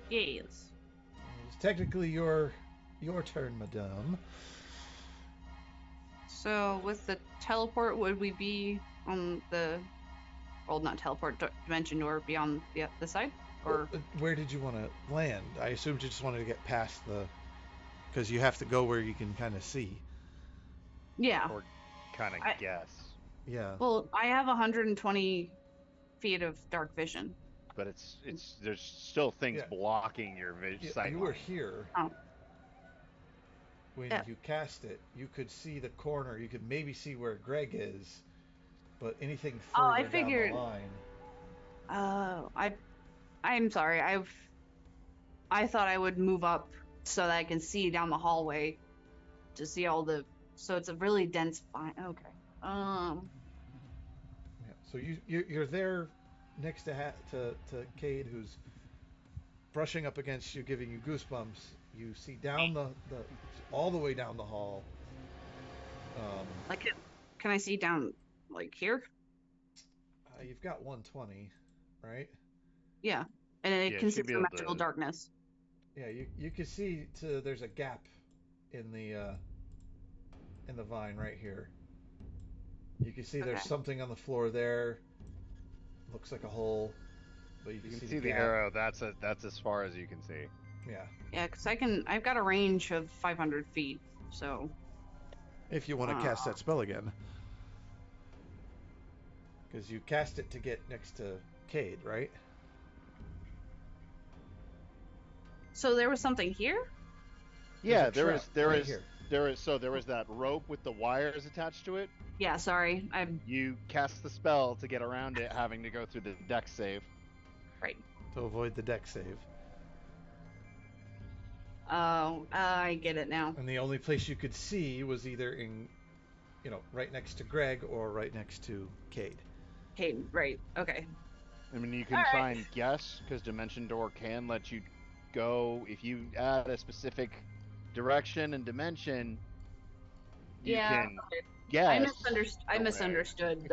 Yes. It's technically your turn, madame. So with the teleport, would we be on the, well, not teleport, dimension door, be on the side? Or Where did you want to land? I assumed you just wanted to get past because you have to go where you can kind of see. yeah. Or kind of I- guess. Yeah. Well, I have 120 feet of dark vision. But there's still things Yeah. blocking your sight You were line. here. Oh. When Yeah. you cast it, you could see the corner. You could maybe see where Greg is, but anything further Oh, I down figured- the line. I'm sorry. I thought I would move up so that I can see down the hallway to see all the. So it's a really dense vine. Okay. Yeah. So you're there next to Cade, who's brushing up against you, giving you goosebumps. You see down the all the way down the hall. Like, can I see down like here? You've got 120, right? Yeah, and it Yeah, can she'd see be through able magical to- darkness. Yeah, you can see there's a gap in the vine right here. You can see there's Okay. something on the floor there. Looks like a hole, but you You can can see see the gap. arrow. That's as far as you can see. Yeah. Yeah, because I've got a range of 500 feet. So If you want to cast that spell again. Because you cast it to get next to Cade, right? there was something here. Yeah, There's a there trap is right here. there was that rope with the wires attached to it. Yeah, sorry. I'm You cast the spell to get around it, having to go through the deck save. right. To avoid the deck save. Oh, I get it now. And the only place you could see was either in, right next to Greg or right next to Cade. Okay, right. Okay. I mean, you can All try right. and guess, because Dimension Door can let you go if you add a specific direction and dimension. You Yeah. can Okay. guess. I the way. misunderstood.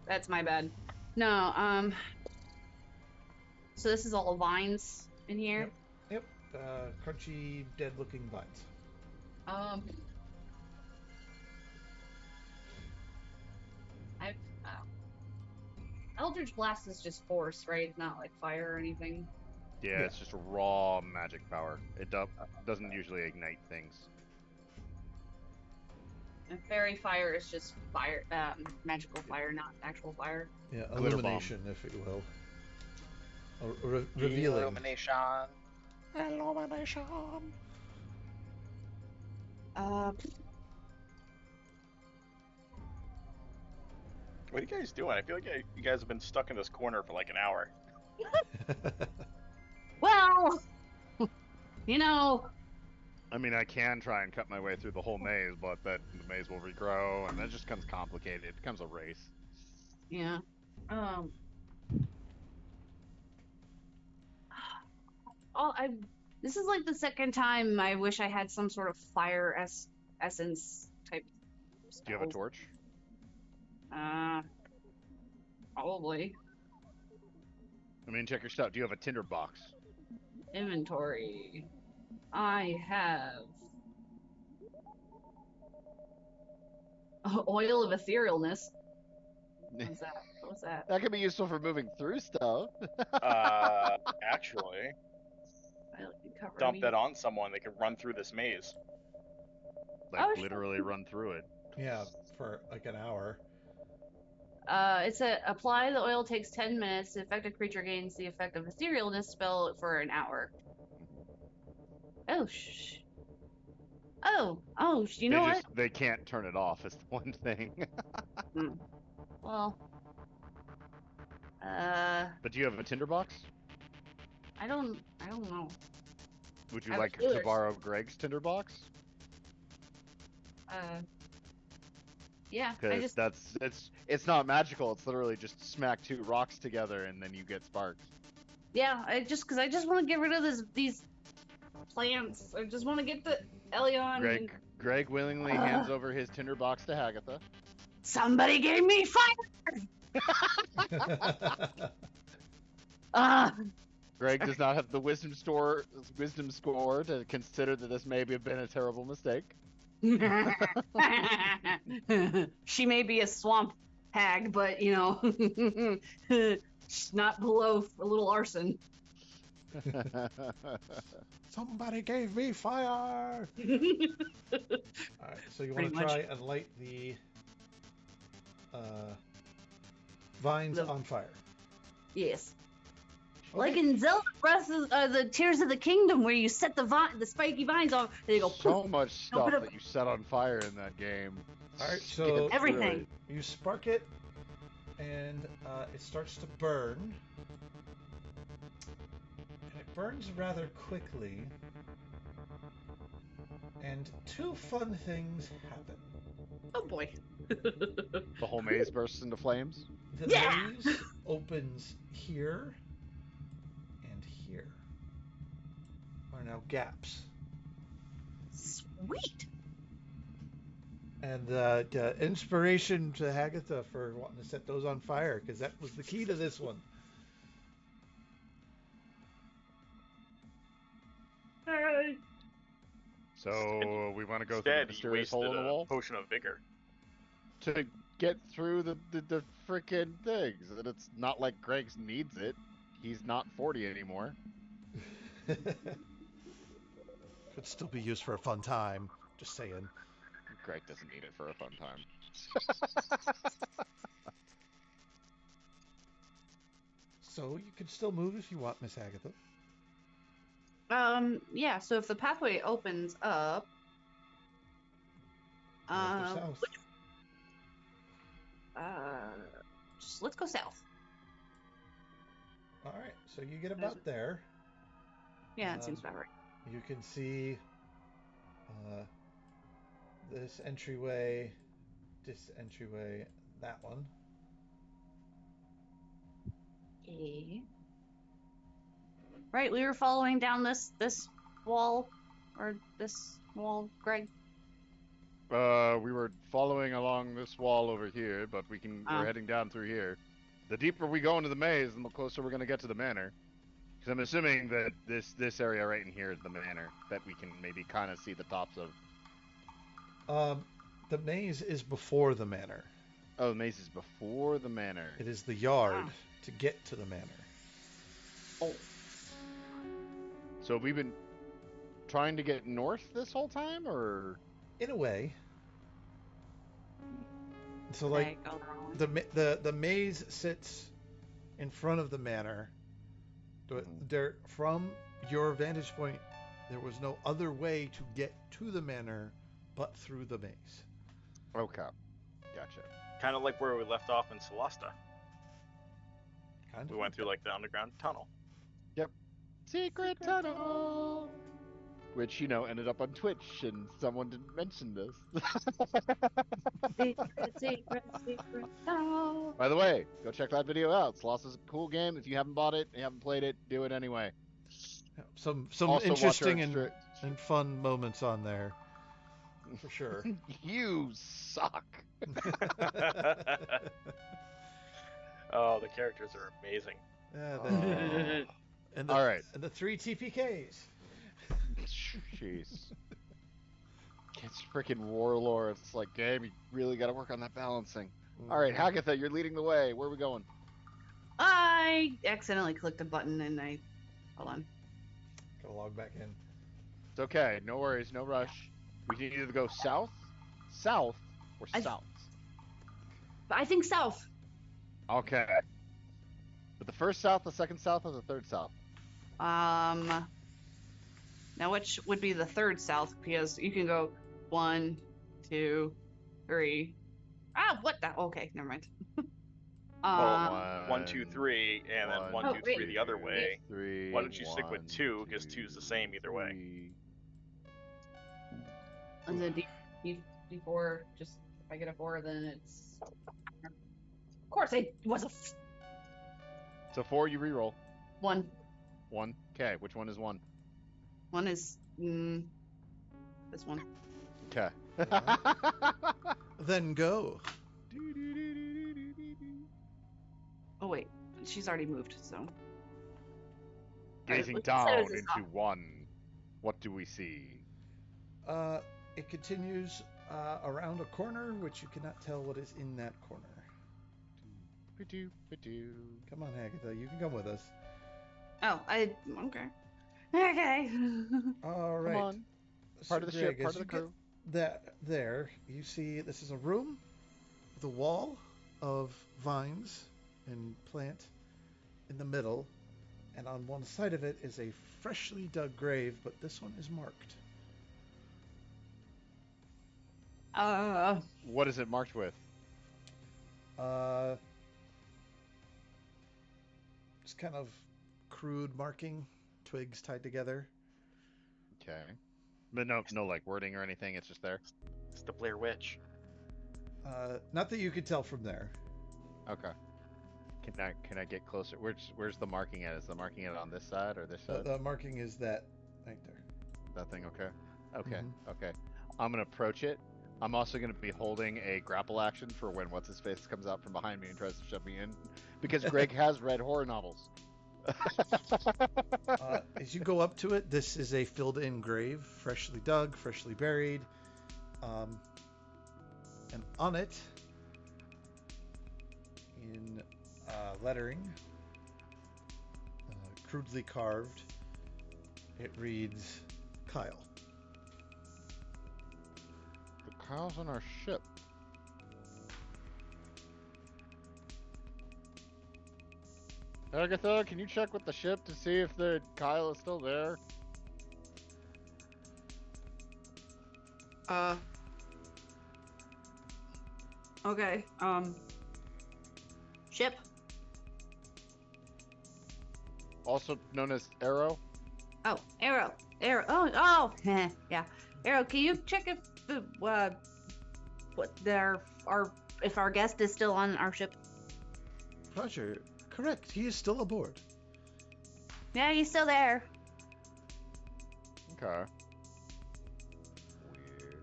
That's my bad. No. So this is all vines in here. Yep. Crunchy, dead-looking vines. Um. I. Eldritch Blast is just force, right? Not like fire or anything. Yeah, it's just raw magic power. It doesn't usually ignite things. And fairy fire is just fire, magical fire, not actual fire. Yeah, Glitter illumination, if you will. Or revealing. Illumination. Illumination. What are you guys doing? I feel like you guys have been stuck in this corner for like an hour. Well, I mean, I can try and cut my way through the whole maze, but the maze will regrow, and that just becomes complicated. It becomes a race. yeah. This is like the second time I wish I had some sort of fire essence type. Do you have a torch? Probably. I mean, check your stuff. Do you have a tinderbox? Inventory. I have oil of etherealness. What's that? What's that? That could be useful for moving through stuff. Actually, Cover dump me. that on someone. They can run through this maze. Like, Oh, literally run through it. Yeah, for like an hour. It's apply the oil takes 10 minutes. The affected creature gains the effect of etherealness spell for an hour. Oh, you know what? They can't turn it off, is the one thing. Well, But do you have a tinderbox? I don't know. Would you I have like to healers. borrow Greg's tinderbox? Yeah, Because it's not magical. It's literally just smack two rocks together and then you get sparks. yeah, I just want to get rid of these plants. I just want to get the Elion. Greg willingly hands over his tinderbox to Hagatha. Somebody gave me fire. Greg does not have the wisdom score to consider that this may have been a terrible mistake. She may be a swamp hag, but she's not below a little arson. Somebody gave me fire! Alright, so you want to try and light the vines on fire. Yes. Okay. Like in Zelda Breath of the Tears of the Kingdom, where you set the spiky vines on, and they go So poof. much stuff that you set on fire in that game. Alright, so Everything. you spark it, and it starts to burn. And it burns rather quickly. And two fun things happen. Oh boy. The whole maze bursts into flames. The Yeah! maze opens here and here. Are now gaps. Sweet. And inspiration to Hagatha for wanting to set those on fire, because that was the key to this one. So we want to go through the Instead, he mysterious wasted hole in the wall a potion of vigor. to get through the frickin' things. And it's not like Greg's needs it. He's not 40 anymore. Could still be used for a fun time. Just saying. Greg doesn't need it for a fun time. So you can still move if you want, Miss Agatha. Yeah, so if the pathway opens up, North or Um, south? just let's go south. All right, so you get about there. Yeah, it seems about right. You can see this entryway, that one. Okay. Right, we were following down this wall, or this wall, Greg. We were following along this wall over here, but we're heading down through here. The deeper we go into the maze, the closer we're gonna get to the manor. Because I'm assuming that this area right in here is the manor that we can maybe kind of see the tops of. The maze is before the manor. Oh, the maze is before the manor. It is the yard to get to the manor. Oh. So have we been trying to get north this whole time, or? In a way. So like Okay, go wrong. the maze sits in front of the manor. There, from your vantage point, there was no other way to get to the manor but through the maze. Okay, gotcha. Kind of like where we left off in Celesta. Kind We of. went through like the underground tunnel. Secret tunnel! Which, ended up on Twitch, and someone didn't mention this. Secret. No. By the way, go check that video out. Sloss is a cool game. If you haven't bought it, you haven't played it, do it anyway. Some Also interesting watch our and fun moments on there, for sure. You suck. Oh, the characters are amazing. All right. And the 3 TPKs. Jeez. It's freaking warlord. It's like, game, you really got to work on that balancing. All right, Hagatha, you're leading the way. Where are we going? I accidentally clicked a button and hold on. Gotta log back in. It's okay. No worries. No rush. We can either go south, or south. I think south. Okay. But the first south, the second south, or the third south? Now which would be the third south? Because you can go 1, 2, 3. What the? Okay, never mind. Well, 1, 2, 3, and then 1, 2, 3 the other way. 3. Why don't you stick with 2? Because 2 is the same either way. And then D4, just if I get a 4, then it's. Of course, it was a. So 4, you reroll. 1. 1. Okay, which one is 1? 1 is this one. Okay. Then go. Oh wait, she's already moved, so. Gazing Alright, down let's set into 1, what do we see? It continues around a corner, which you cannot tell what is in that corner. Come on, Agatha, you can come with us. Oh, okay. Okay. All right. Come on. Part of the ship, part of the crew. There, you see this is a room with a wall of vines and plant in the middle, and on one side of it is a freshly dug grave, but this one is marked. What is it marked with? It's kind of crude marking, twigs tied together. Okay. But no like wording or anything, it's just there? It's the Blair Witch. Not that you could tell from there. Okay. Can I get closer? Where's the marking at? Is the marking at on this side or this side? The marking is that right there. That thing, okay. Okay, Mhm. okay. I'm gonna approach it. I'm also gonna be holding a grapple action for when what's-his-face comes out from behind me and tries to shove me in. Because Greg has read horror novels. As you go up to it, this is a filled-in grave, freshly dug, freshly buried. And on it, in lettering, crudely carved, it reads, Kyle. The Kyle's on our ship. Agatha, can you check with the ship to see if the Kyle is still there? Okay. Ship. Also known as Arrow. Oh, Arrow. Arrow. Oh. Yeah. Arrow. Can you check if the what if our guest is still on our ship? Roger, correct. He is still aboard. Yeah, he's still there. Okay. Weird.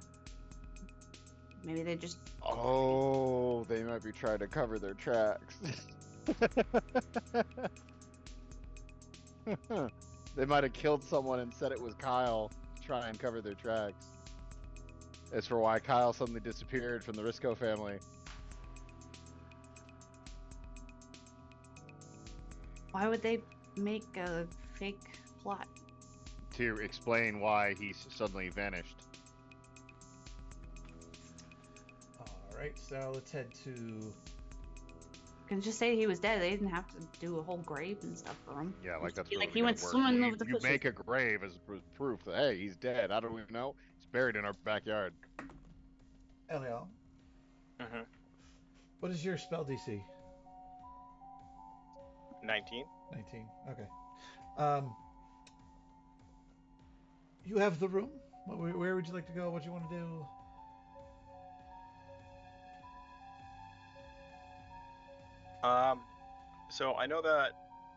Maybe they just. Oh, they might be trying to cover their tracks. They might have killed someone and said it was Kyle to try and cover their tracks. As for why Kyle suddenly disappeared from the Risco family. Why would they make a fake plot? To explain why he suddenly vanished. All right, so let's head to. Can just say he was dead. They didn't have to do a whole grave and stuff for him. Yeah, like that's like really he went gonna work. swimming over the You bushes. make a grave as proof that hey, he's dead. I don't even know. He's buried in our backyard. Eliel, Mm-hmm. what is your spell DC? 19. 19. Okay. You have the room. Where would you like to go? What do you want to do? So I know that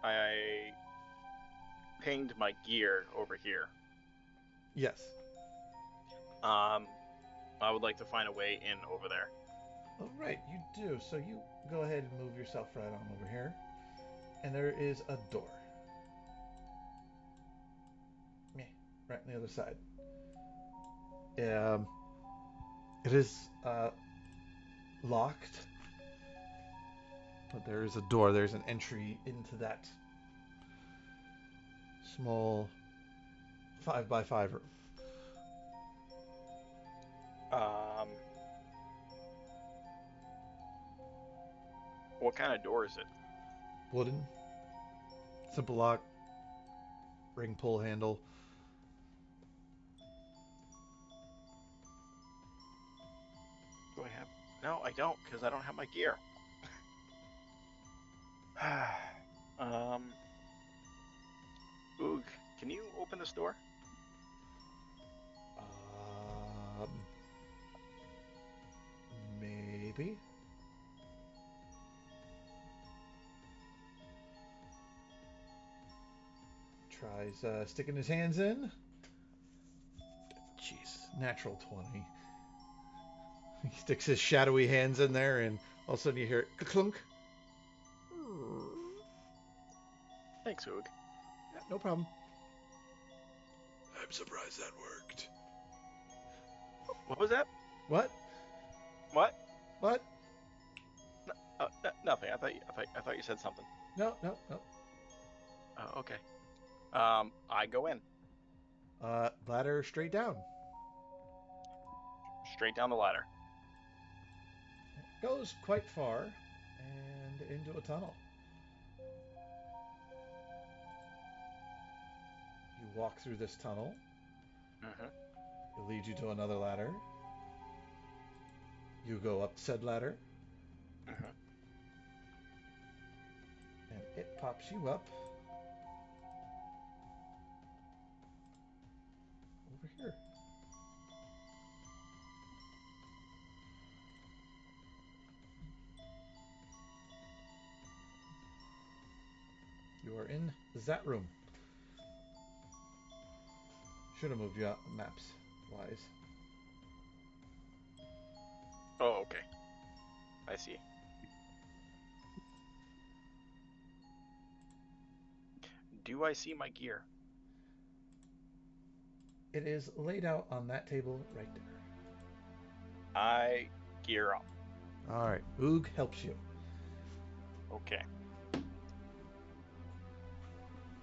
I pinged my gear over here. Yes. I would like to find a way in over there. All right, you do. So you go ahead and move yourself right on over here. And there is a door. Meh, right on the other side. It is locked. But there is a door. There's an entry into that small 5x5 room. What kind of door is it? Wooden. Simple lock. Ring pull handle. Do I have? No, I don't, because I don't have my gear. Oog, can you open this door? Maybe. Tries sticking his hands in. Jeez, natural 20. He sticks his shadowy hands in there, and all of a sudden you hear clunk. Thanks, Oog. Yeah, no problem. I'm surprised that worked. What was that? What? What? What? Nothing. I thought you said something. No. Oh, okay. I go in. Ladder straight down. Straight down the ladder. It goes quite far and into a tunnel. You walk through this tunnel. Mm-hmm. It leads you to another ladder. You go up said ladder. Mm-hmm. And it pops you up. Over here. You are in that room. Should have moved you out maps wise. Oh, okay. I see. Do I see my gear? It is laid out on that table right there. I gear up. Alright, Oog helps you. Okay.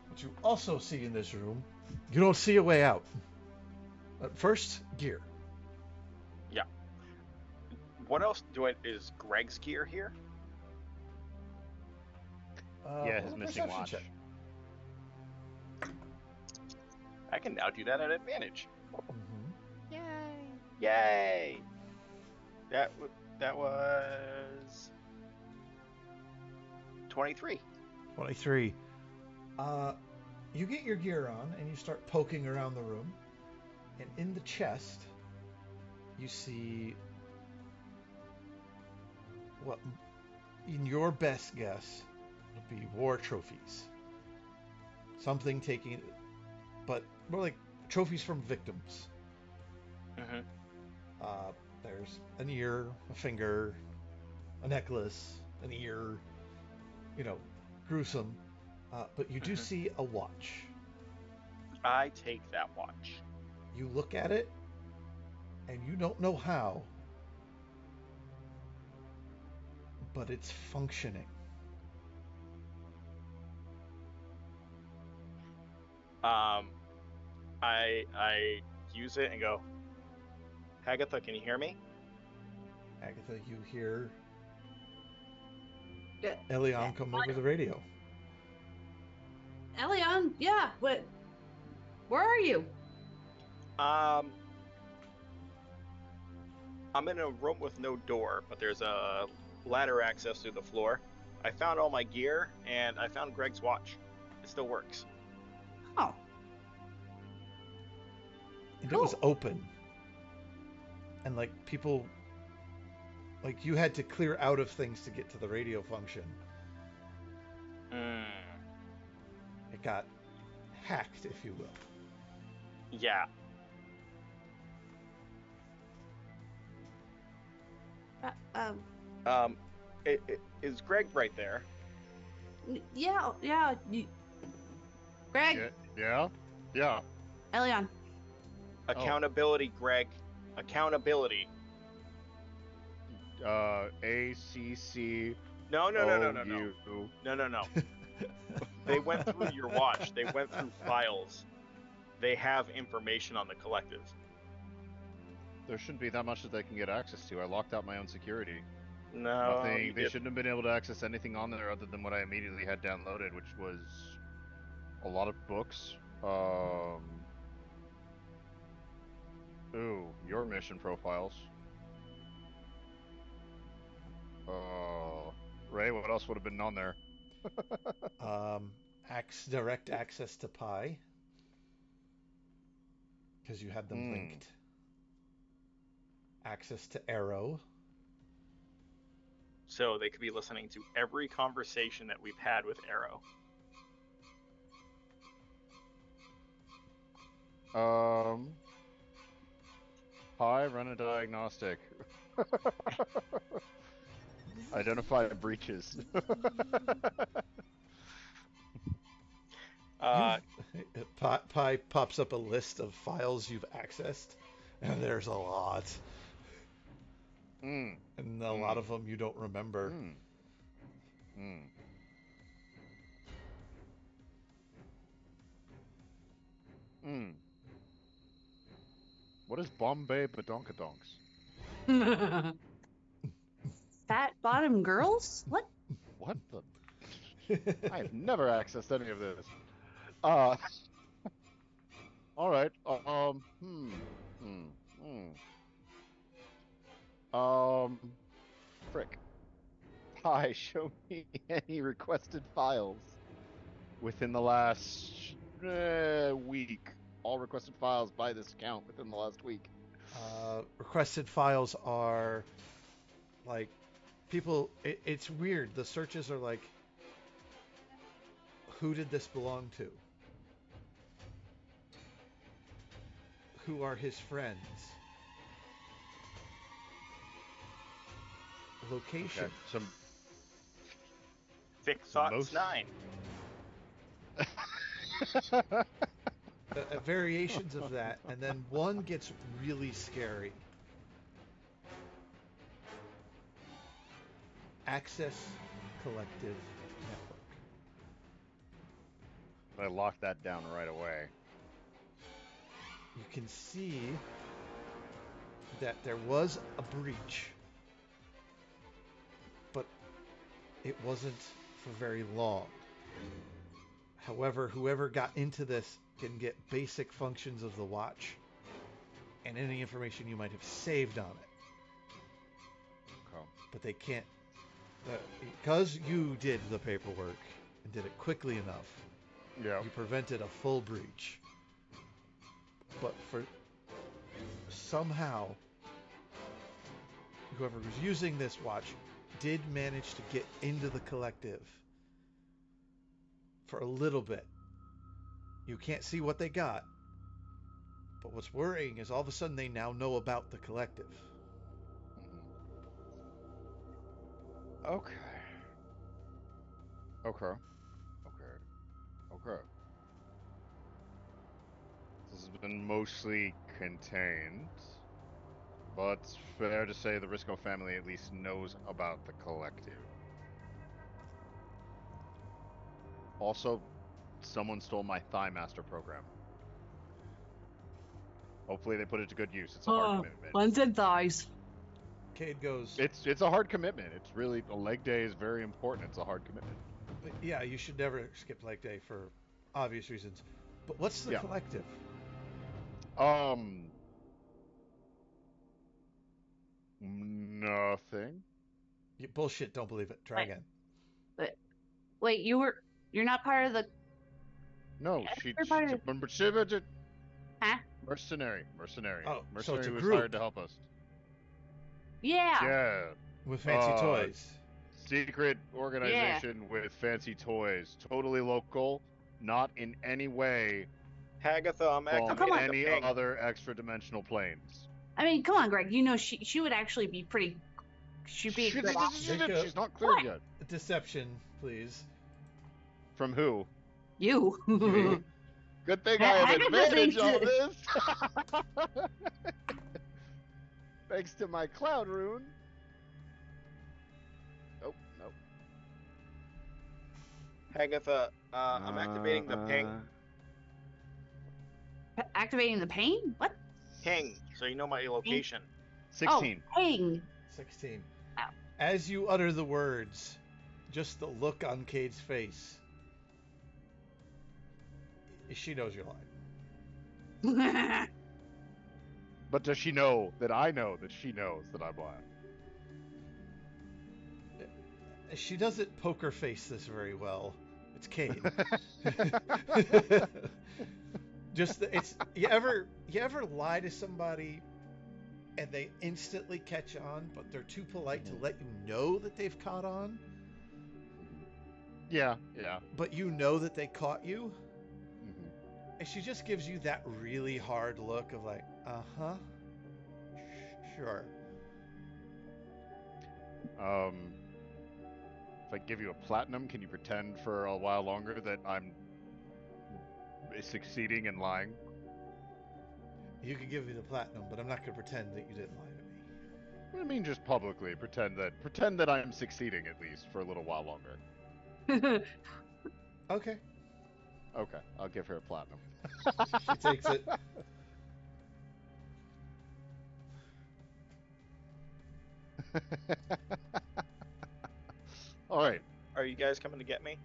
What you also see in this room, you don't see a way out. First, gear. Yeah. What else is Greg's gear here? Yeah, his roll a missing perception watch. check. I can now do that at advantage. Mm-hmm. Yay! That That was 23. 23. You get your gear on and you start poking around the room. And in the chest, you see what, in your best guess, would be war trophies. Something taking, but more like trophies from victims. Mm-hmm. There's an ear, a finger, a necklace, an ear, gruesome. But you do see a watch. I take that watch. You look at it, and you don't know how, but it's functioning. I use it and go, Hagatha, can you hear me? Agatha, you hear Yeah. Elion come over the radio. Elion, yeah, what? Where are you? I'm in a room with no door, but there's a ladder access through the floor. I found all my gear, and I found Greg's watch. It still works. Oh, And it was open. And people, you had to clear out of things to get to the radio function. It got hacked, if you will. Yeah. Is Greg right there? yeah. Greg, Yeah. Elion. Accountability, Greg. Accountability. ACC. No. OU. No. They went through your watch. They went through files. They have information on the collective. There shouldn't be that much that they can get access to. I locked out my own security. No, Nothing. you They didn't. shouldn't have been able to access anything on there other than what I immediately had downloaded, which was a lot of books. Ooh, your mission profiles. Ray, what else would have been on there? Direct access to Pi, because you had them linked. Access to Arrow. So they could be listening to every conversation that we've had with Arrow. Pi, run a diagnostic. Identify breaches. Pi pops up a list of files you've accessed, and there's a lot. And a lot of them you don't remember. What is Bombay Badonkadonks? Fat bottom girls? What? What the? I have never accessed any of this. All right. Frick. Pi, show me any requested files within the last week. All requested files by this count within the last week. Requested files are people. It's weird. The searches are like, who did this belong to? Who are his friends? Location. Okay, some Thick Thoughts 9. Variations of that, and then one gets really scary. Access Collective Network. I locked that down right away. You can see that there was a breach, but it wasn't for very long. However, whoever got into this can get basic functions of the watch and any information you might have saved on it. but they can't because you did the paperwork and did it quickly enough. Yeah. You prevented a full breach. But for somehow, whoever was using this watch did manage to get into the collective for a little bit. You can't see what they got, but what's worrying is all of a sudden they now know about the collective. Okay. Okay. Okay. Okay. This has been mostly contained, but it's fair to say the Risco family at least knows about the collective. Also, someone stole my Thigh Master program. Hopefully they put it to good use. It's a hard commitment. Buns and thighs. Cade goes, It's a hard commitment. It's really, a leg day is very important. It's a hard commitment. yeah, you should never skip leg day for obvious reasons. But what's the Yeah. collective? Nothing. Bullshit, don't believe it. Try again. Wait, you're not part of the. No, Yeah, she's you're part of- a Huh? mercenary. Oh, so Mercenary it's a was group. hired to help us. Yeah. Yeah. With fancy toys. Secret organization with fancy toys. Totally local. Not in any way Hagatha, I'm from activating any the ping. other extra dimensional planes. I mean, come on, Greg. You know she would actually be pretty. She'd be a good option. She's not cleared yet. Deception, please. From who? You. You. Good thing I have Hagatha advantage thinks on that- this. Thanks to my cloud rune. Nope. Hagatha, I'm activating the ping. Activating the pain? What? Ping, so you know my location. 16. Oh, ping. 16. Ow. As you utter the words, just the look on Cade's face, she knows you're lying. But does she know that I know that she knows that I'm lying? She doesn't poker face this very well. It's Cade. You ever lie to somebody and they instantly catch on, but they're too polite to let you know that they've caught on, Yeah. but you know that they caught you? Mhm. And she just gives you that really hard look of like, uh-huh, sure. If I give you a platinum, can you pretend for a while longer that I'm succeeding in lying? You could give me the platinum, but I'm not going to pretend that you didn't lie to me. I mean, just publicly pretend that I'm succeeding at least for a little while longer. Okay. Okay, I'll give her a platinum. She takes it. All right, Are you guys coming to get me?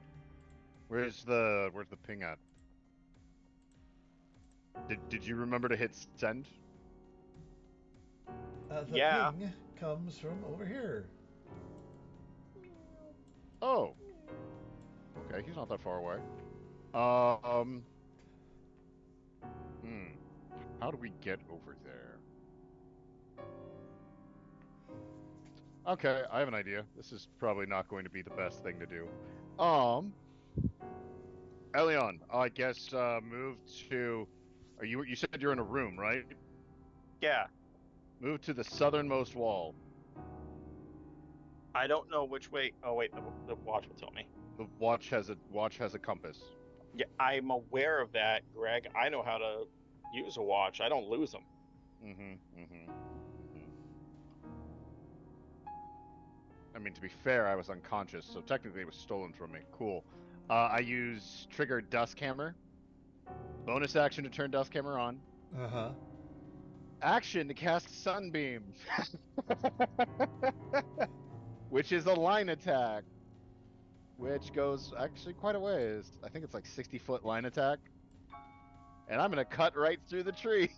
where's the ping at? Did you remember to hit send? The Yeah. ping comes from over here. Oh. Okay, he's not that far away. Hmm. How do we get over there? Okay, I have an idea. This is probably not going to be the best thing to do. Elion, I guess move to. You said you're in a room, right? Yeah. Move to the southernmost wall. I don't know which way. Oh wait, the watch will tell me. The watch has a compass. Yeah, I'm aware of that, Greg. I know how to use a watch. I don't lose them. I mean, to be fair, I was unconscious, so technically it was stolen from me. Cool. I use trigger Duskhammer. Bonus action to turn Duskhammer on. Uh-huh. Action to cast Sunbeam. Which is a line attack. Which goes actually quite a ways. I think it's like 60-foot line attack. And I'm going to cut right through the trees.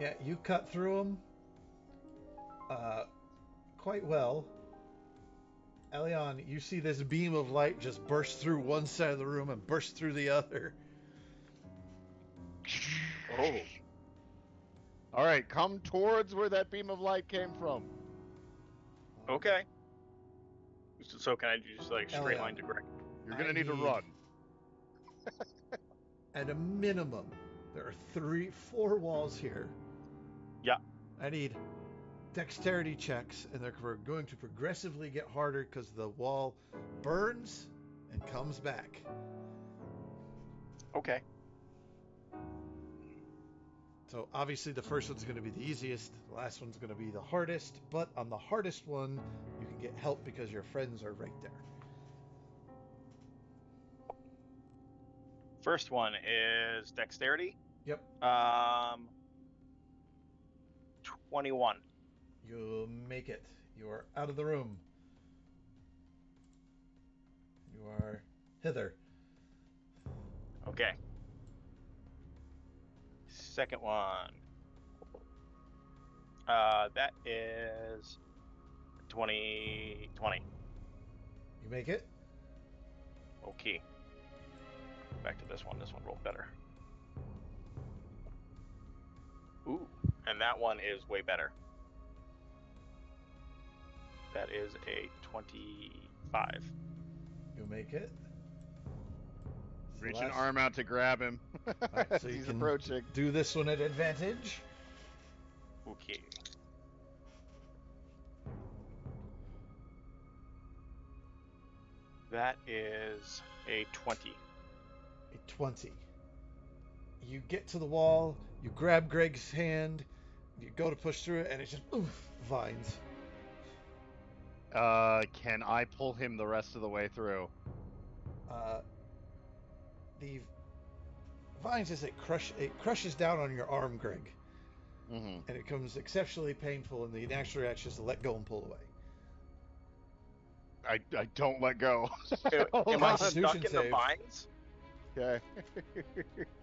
Yeah, you cut through them. quite well. Elion, you see this beam of light just burst through one side of the room and burst through the other. Oh. All right, come towards where that beam of light came from. Okay. So can I just like straight Elliot. line to Greg? You're gonna I need to need- run. At a minimum, there are 4 walls here. Yeah. I need dexterity checks, and they're going to progressively get harder because the wall burns and comes back. Okay. So obviously the first one's going to be the easiest, the last one's going to be the hardest, but on the hardest one, you can get help because your friends are right there. First one is dexterity. Yep. 21. You make it. You are out of the room. You are hither. Okay. Second one. That is 20. You make it. Okay. Back to this one. This one rolled better. Ooh, and that one is way better. That is a 25. You make it. So Reach an last- arm out to grab him. Alright, so as you he's can approaching. do this one at advantage. Okay. That is a 20. A 20. You get to the wall, you grab Greg's hand, you go to push through it, and it's just vines. Can I pull him the rest of the way through? The vines as it crushes down on your arm, Greg, Mm-hmm. and it becomes exceptionally painful, and the natural reaction is to let go and pull away. I don't let go. Am I Constitution stuck in the save. vines? Okay.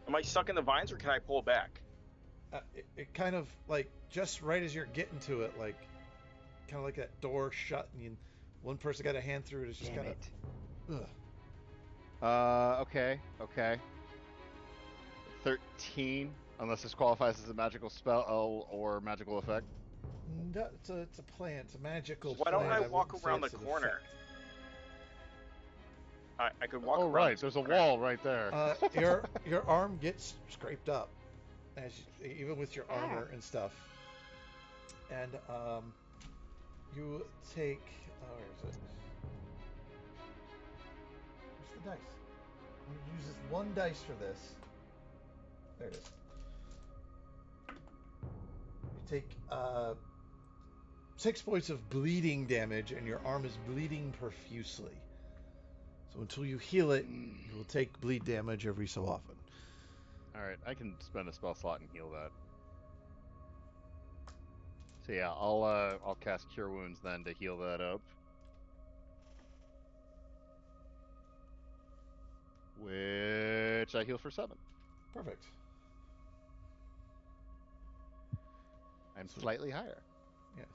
Am I stuck in the vines, or can I pull back? It kind of like just right as you're getting to it, like kind of like that door shut, and one person got a hand through it. It's just Damn kind it. of. Okay. 13, unless this qualifies as a magical spell or magical effect. No, it's a plant. It's a magical. Why don't plant. I walk wouldn't say around it's the an corner? effect. I could walk Oh around. right, this there's a corner. wall right there. Your arm gets scraped up, even with your armor and stuff. And you take. Where is it? Where's the dice? I'm gonna use this one dice for this. There it is. You take 6 points of bleeding damage, and your arm is bleeding profusely. So until you heal it, you will take bleed damage every so often. All right, I can spend a spell slot and heal that. So yeah, I'll cast Cure Wounds then to heal that up. Which I heal for 7. Perfect. I'm slightly higher. Yes.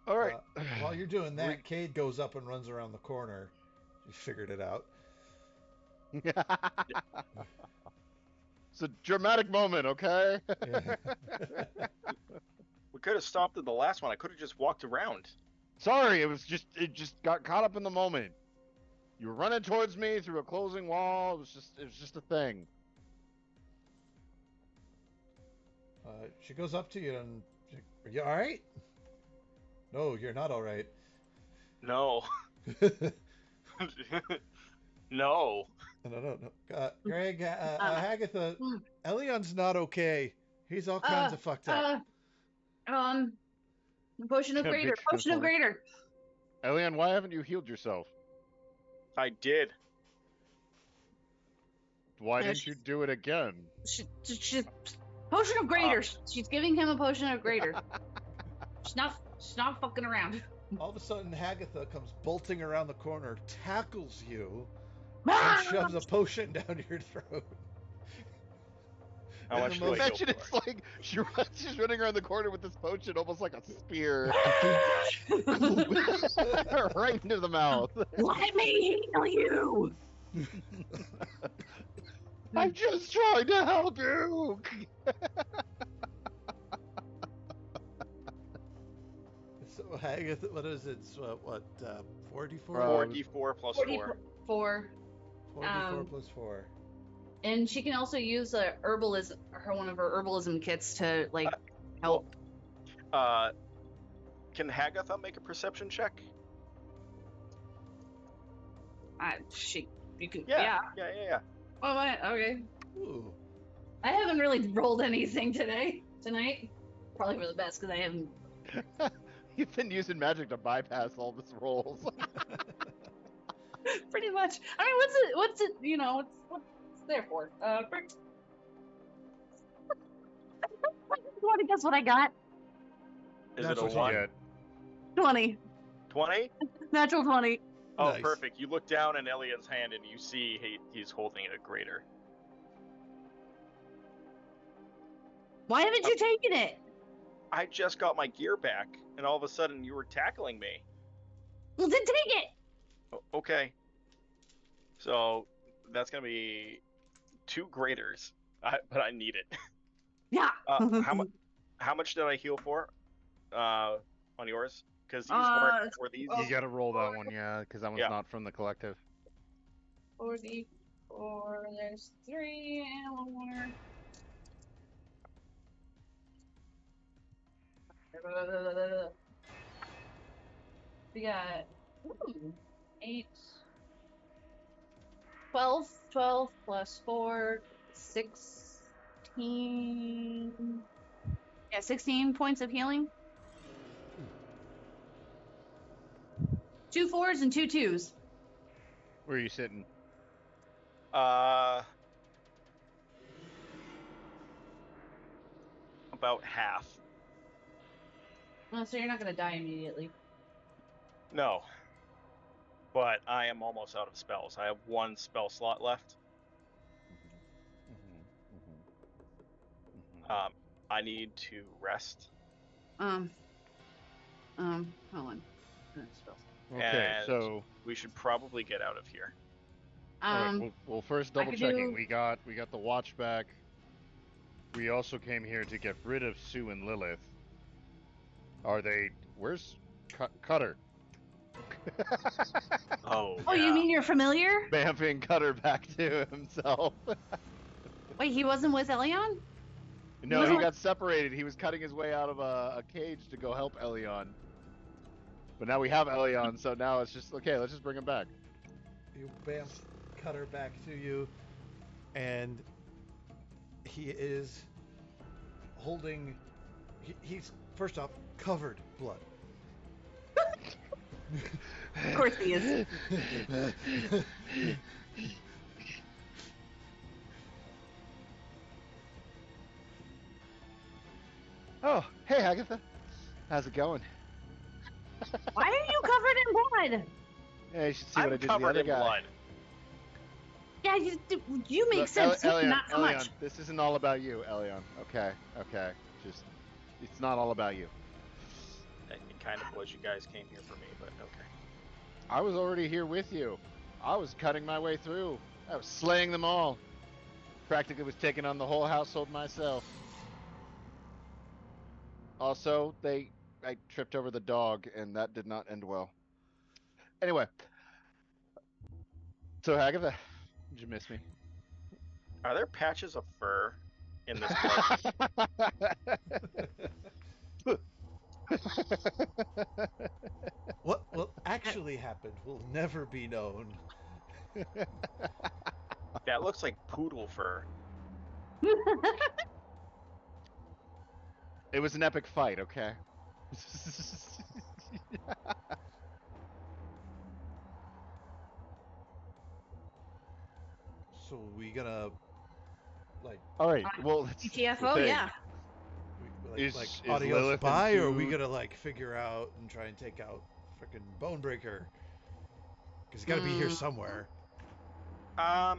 All right. While you're doing that, Cade goes up and runs around the corner. You figured it out. It's a dramatic moment, okay? Yeah. We could have stopped at the last one. I could have just walked around. Sorry, it just got caught up in the moment. You were running towards me through a closing wall. It was just a thing. She goes up to you and, are you all right? No, you're not all right. No. No. No. Greg, Agatha, Elion's not okay. He's all kinds of fucked up. Potion of Yeah, greater. big Potion of transformer. greater. Elian, why haven't you healed yourself? I did. Yeah, Why didn't you do it again? She potion of greater. She's giving him a potion of greater. She's not fucking around. All of a sudden, Agatha comes bolting around the corner, tackles you, and shoves a potion down your throat. How much do I heal Imagine for? it's like she's running around the corner with this potion, almost like a spear, right into the mouth. Let me heal you. I'm just trying to help you. So Hagatha, what is it? So, what? 44? Bro. 4d4 plus 4. 44. 44 plus 4. And she can also use a herbalism, one of her herbalism kits to like help. Can Hagatha make a perception check? You can. Yeah. Yeah. Yeah. Oh, okay. Ooh. I haven't really rolled anything tonight. Probably for the best because I haven't. You've been using magic to bypass all these rolls. Pretty much. I mean, what's it? You know, what's there for? You want to guess what I got? Is That's it a what you 1? get. 20. 20? Natural 20. Oh, Nice. perfect. You look down in Elian's hand and you see he's holding a grater. Why haven't you taken it? I just got my gear back, and all of a sudden you were tackling me. Well, then take it. Okay. So that's gonna be 2 graters, but I need it. Yeah. How much did I heal for? On yours? Because these were these. You gotta roll that one, yeah, because that one's Yeah. not from the collective. 44. There's 3 and 1 more. We got 8, 12 plus 4, 16. Yeah, 16 points of healing. 2 4s and 2 2s. Where are you sitting? About half. Oh, so you're not gonna die immediately. No. But I am almost out of spells. I have 1 spell slot left. I need to rest. Hold on. Spells. Okay, And so we should probably get out of here. all right, well, first I double could checking. do- We got the watch back. We also came here to get rid of Sue and Lilith. Where's Cutter? Oh, Oh, you mean you're familiar? Bamfing Cutter back to himself. Wait, he wasn't with Elion? No, No. he got separated. He was cutting his way out of a cage to go help Elion. But now we have Elion, so now it's just, okay, let's just bring him back. You bam, Cutter back to you, and he is holding. He's first off covered blood. Of course he is. Oh, hey Agatha. How's it going? Why are you covered in blood? Yeah, you should see what I I'm did to the covered other in guy. blood. Yeah, you make Look, sense. too, Elion, not so Elion, much. this isn't all about you, Elion. Okay. Just, it's not all about you. It kind of was. You guys came here for me, but okay. I was already here with you. I was cutting my way through. I was slaying them all. Practically was taking on the whole household myself. Also, I tripped over the dog, and that did not end well. Anyway. So, Agatha, did you miss me? Are there patches of fur in this blood? What will actually happen will never be known. That looks like poodle fur. It was an epic fight, okay? So we gonna like All right. Well, that's the GTFO, thing. yeah. Is adios Lilith bye, or are we and gonna like figure out and try and take out frickin' Bonebreaker? Because he's gotta be here somewhere. Can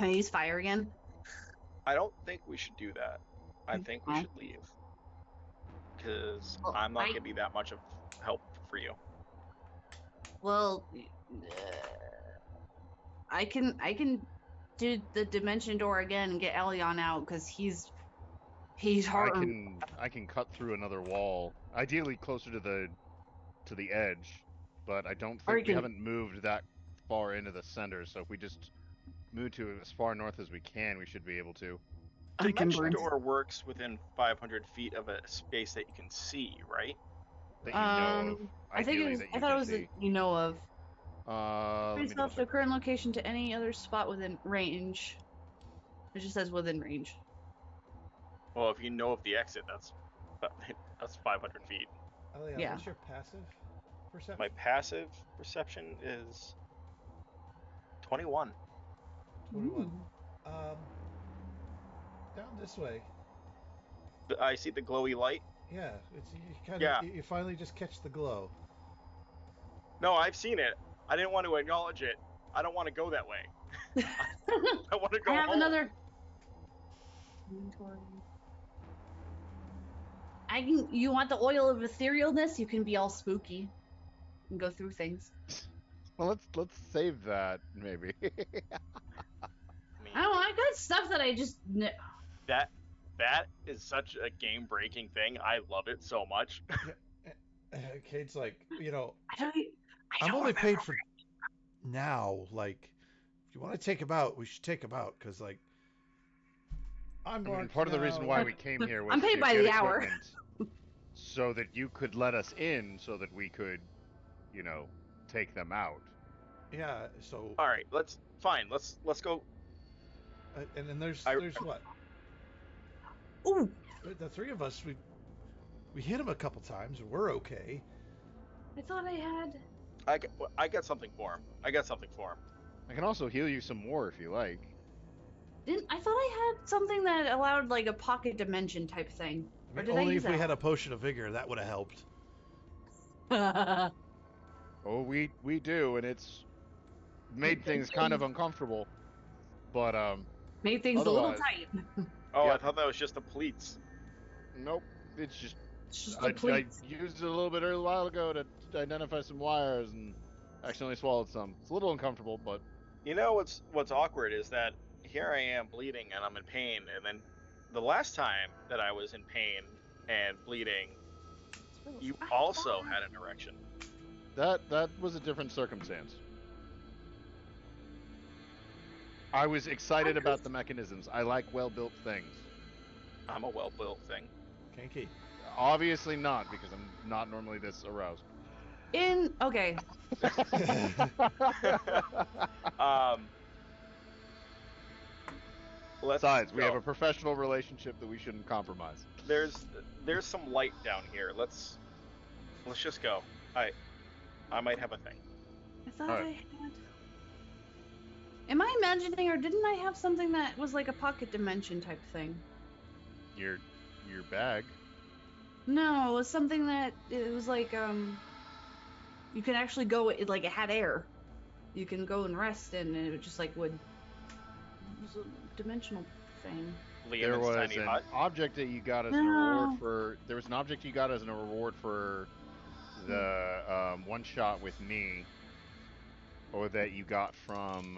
I use fire again? I don't think we should do that. I think we No. should leave. Because Well, I'm not I- going to be that much of help for you. Well, I can do the dimension door again and get Elion out because he's hard. I can cut through another wall, ideally closer to the edge, but I don't Or think you we can- haven't moved that far into the center. So if we just move to as far north as we can, we should be able to. I can Dimension burn. door works within 500 feet of a space that you can see, right? That you know of. I think it Ideally was. that I you thought it can was see. you know of. Let me Trace double off the check. current location to any other spot within range. It just says within range. Well, if you know of the exit, that's 500 feet. Elion, Yeah. what's your passive perception? My passive perception is 21. 21. Ooh. Down this way. I see the glowy light. Yeah, it's you kind of Yeah. you finally just catch the glow. No, I've seen it. I didn't want to acknowledge it. I don't want to go that way. I want to go I have home. another. Inventory. I can. You want the oil of etherealness? You can be all spooky and go through things. Well, let's save that maybe. I mean, I don't know. I got stuff that I just. that is such a game-breaking thing. I love it so much. Kate's like, I don't. I I'm don't only paid remember. for now. Like, if you want to take him out, we should take him out because, like, I'm I mean, marked part of the reason now. why we came here was I'm paid to by get the hour. equipment so that you could let us in, so that we could, take them out. Yeah. So, All right, let's go. and then there's I- what? Ooh, The three of us. We hit him a couple times. We're okay. I thought I had. I got something for him. I I can also heal you some more if you like. I thought I had something that allowed like a pocket dimension type thing. I Or mean, did I only use if we that had a potion of vigor, that would have helped. Oh, we do, and it's made things kind of uncomfortable. But Made things a little Otherwise- tight. Oh, Yeah. I thought that was just the pleats. nope, it's just It's just I the pleats. used it a little bit a while ago to identify some wires and accidentally swallowed some. It's a little uncomfortable, but You know what's awkward is that here I am bleeding and I'm in pain, and then the last time that I was in pain and bleeding, you also had an erection. that was a different circumstance. I was excited about the mechanisms. I like well-built things. I'm a well-built thing. Kinky. Obviously not, because I'm not normally this aroused. Okay. Let's Besides, we go. have a professional relationship that we shouldn't compromise. There's some light down here. Let's just go. I might have a thing. I thought Alright. I had. Am I imagining, or didn't I have something that was like a pocket dimension type thing? Your bag. No, it was something that it was like you can actually go. It like it had air. You can go and rest, and it just like would. It was a dimensional thing. There Liam's was tiny an hut. object that you got as a No. reward for. There was an object you got as a reward for the one shot with me, or that you got from.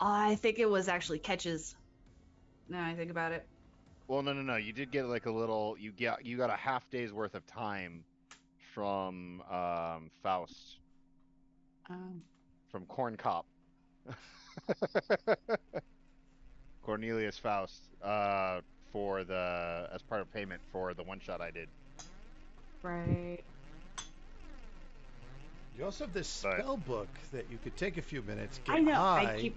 I think it was actually catches. Now I think about it. Well, no. You did get like a little. You got a half day's worth of time from Faust, from Corn Cop. Cornelius Faust, for as part of payment for the one shot I did. Right. You also have this But- spell book that you could take a few minutes, get I know. high, I keep.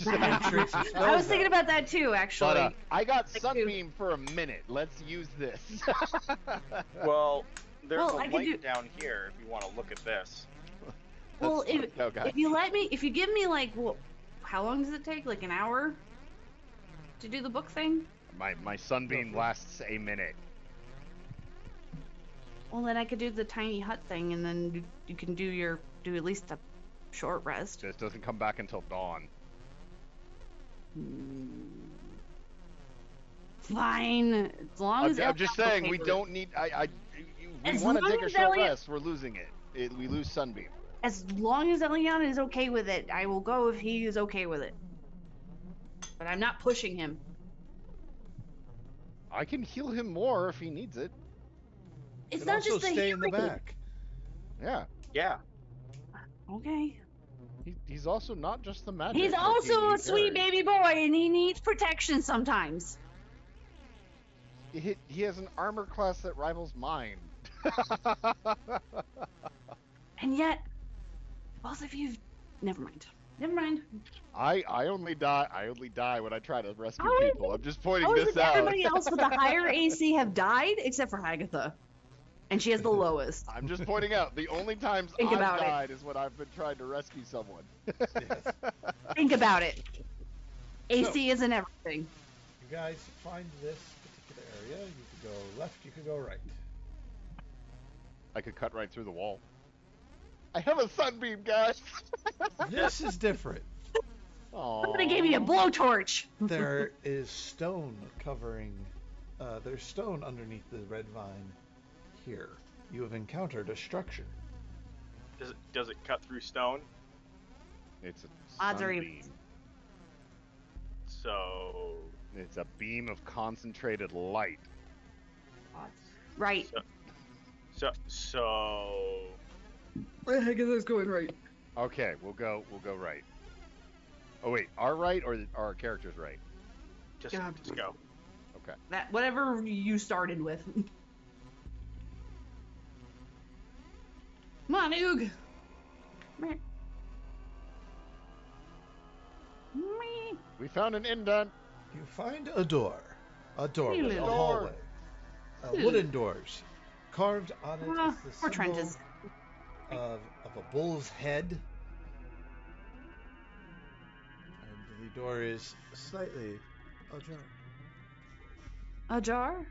and trick some spells I was thinking out. about that too, actually. But I got Like Sunbeam for a minute. Let's use this. Well, there's Well, a I could light do- down here if you want to look at this. Well, Okay. if you give me like, how long does it take? Like an hour to do the book thing? My Sunbeam lasts a minute. Well, then I could do the tiny hut thing, and then you can do at least a short rest. Just doesn't come back until dawn. fine. As long as I'm just Eliana's saying okay we with don't need. We As want to long take a as short Eliana- rest. We're losing it. We lose Sunbeam. it. As long as Eliana is okay with it, I will go if he is okay with it. But I'm not pushing him. I can heal him more if he needs it. It's Could not also just the stay in the healing. back. Yeah. Yeah. Okay. He's also not just the magic. He's that also he a sweet carries. baby boy, and he needs protection sometimes. He has an armor class that rivals mine. And yet, both of you, never mind. Never mind. I only die when I try to rescue How is people. I'm just pointing How is this it out. everybody else with the higher AC have died except for Hagatha? And she has the lowest. I'm just pointing out the only times Think I've about it. died is when I've been trying to rescue someone. Yes. Think about it. AC isn't everything. You guys find this particular area. You could go left, you could go right. I could cut right through the wall. I have a sunbeam, guys. This is different. Somebody gave me a blowtorch. There is stone covering. There's stone underneath the red vine here. You have encountered a structure. Does it cut through stone? It's a Odds are even. sunbeam. So It's a beam of concentrated light. Right. so Hagatha's going right. Okay, we'll go right. Oh wait, our right or our character's right? just Yeah. go. Okay. That whatever you started with. Come on, Oog. Meh. Meh. We found an indent. You find a door. A doorway, a Little hallway. door. Wooden doors. Carved on it is the Or symbol trenches. of a bull's head. And the door is slightly ajar. Ajar?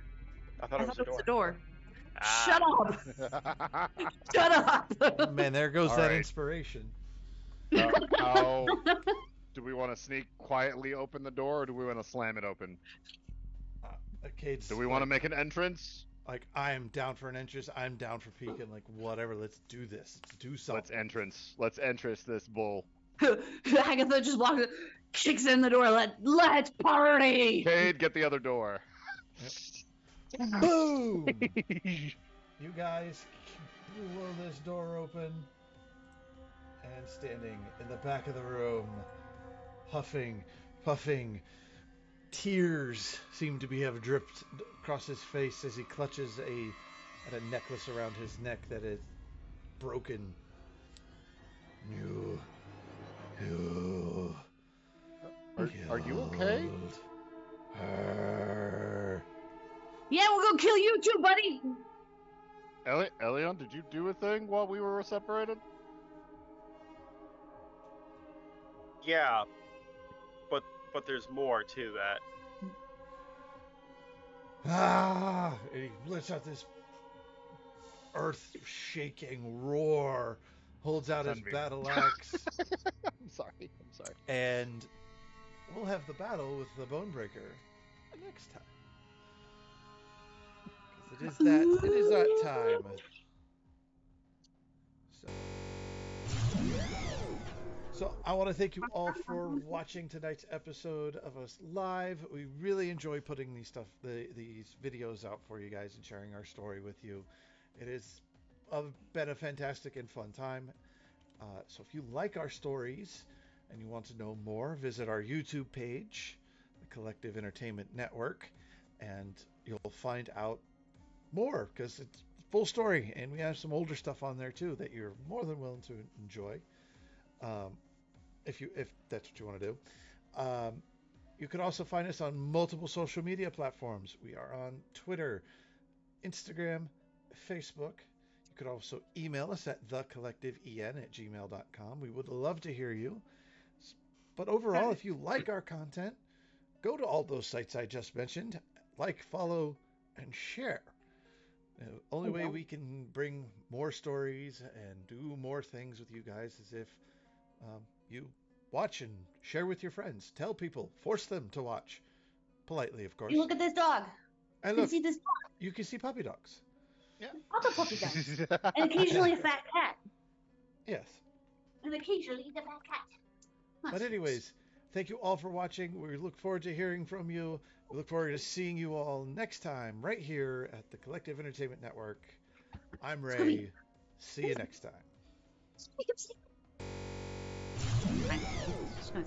I thought it was a door. a door. Ah. Shut up! Shut up! Man, there goes All that right. inspiration. How do we want to sneak quietly open the door, or do we want to slam it open? Cade's Do we want to make an entrance? Like, I am down for an entrance. I'm down for peeking. Like, whatever. Let's do this. Let's do something. Let's entrance this bull. Agatha just walks, kicks in the door. Let's party. Cade, get the other door. Boom! You guys blow this door open, and standing in the back of the room, huffing, puffing, tears seem to have dripped across his face as he clutches at a necklace around his neck that is broken. You Are you okay? killed her. Yeah, we'll go kill you too, buddy. Elion, did you do a thing while we were separated? Yeah, but there's more to that. Ah! And he lets out this earth-shaking roar, holds out his Sunbeam. battle axe, I'm sorry. and we'll have the battle with the Bonebreaker next time. 'Cause it is that time. So I want to thank you all for watching tonight's episode of us live. We really enjoy putting these videos out for you guys and sharing our story with you. It has been a fantastic and fun time. So if you like our stories and you want to know more, visit our YouTube page, the Collective Entertainment Network, and you'll find out more because it's full story, and we have some older stuff on there too that you're more than willing to enjoy. If that's what you want to do. You can also find us on multiple social media platforms. We are on Twitter, Instagram, Facebook. You could also email us at thecollectiveen@gmail.com. We would love to hear you. But overall, if you like our content, go to all those sites I just mentioned. Like, follow, and share. The only way we can bring more stories and do more things with you guys is if you watch and share with your friends. Tell people. Force them to watch. politely, of course. You look at this dog. And You look, see this dog. you can see puppy dogs. Other puppy dogs. And occasionally a fat cat. Yes. And occasionally the fat cat. But anyways, thank you all for watching. We look forward to hearing from you. We look forward to seeing you all next time right here at the Collective Entertainment Network. I'm Ray. See you next time. I'm just gonna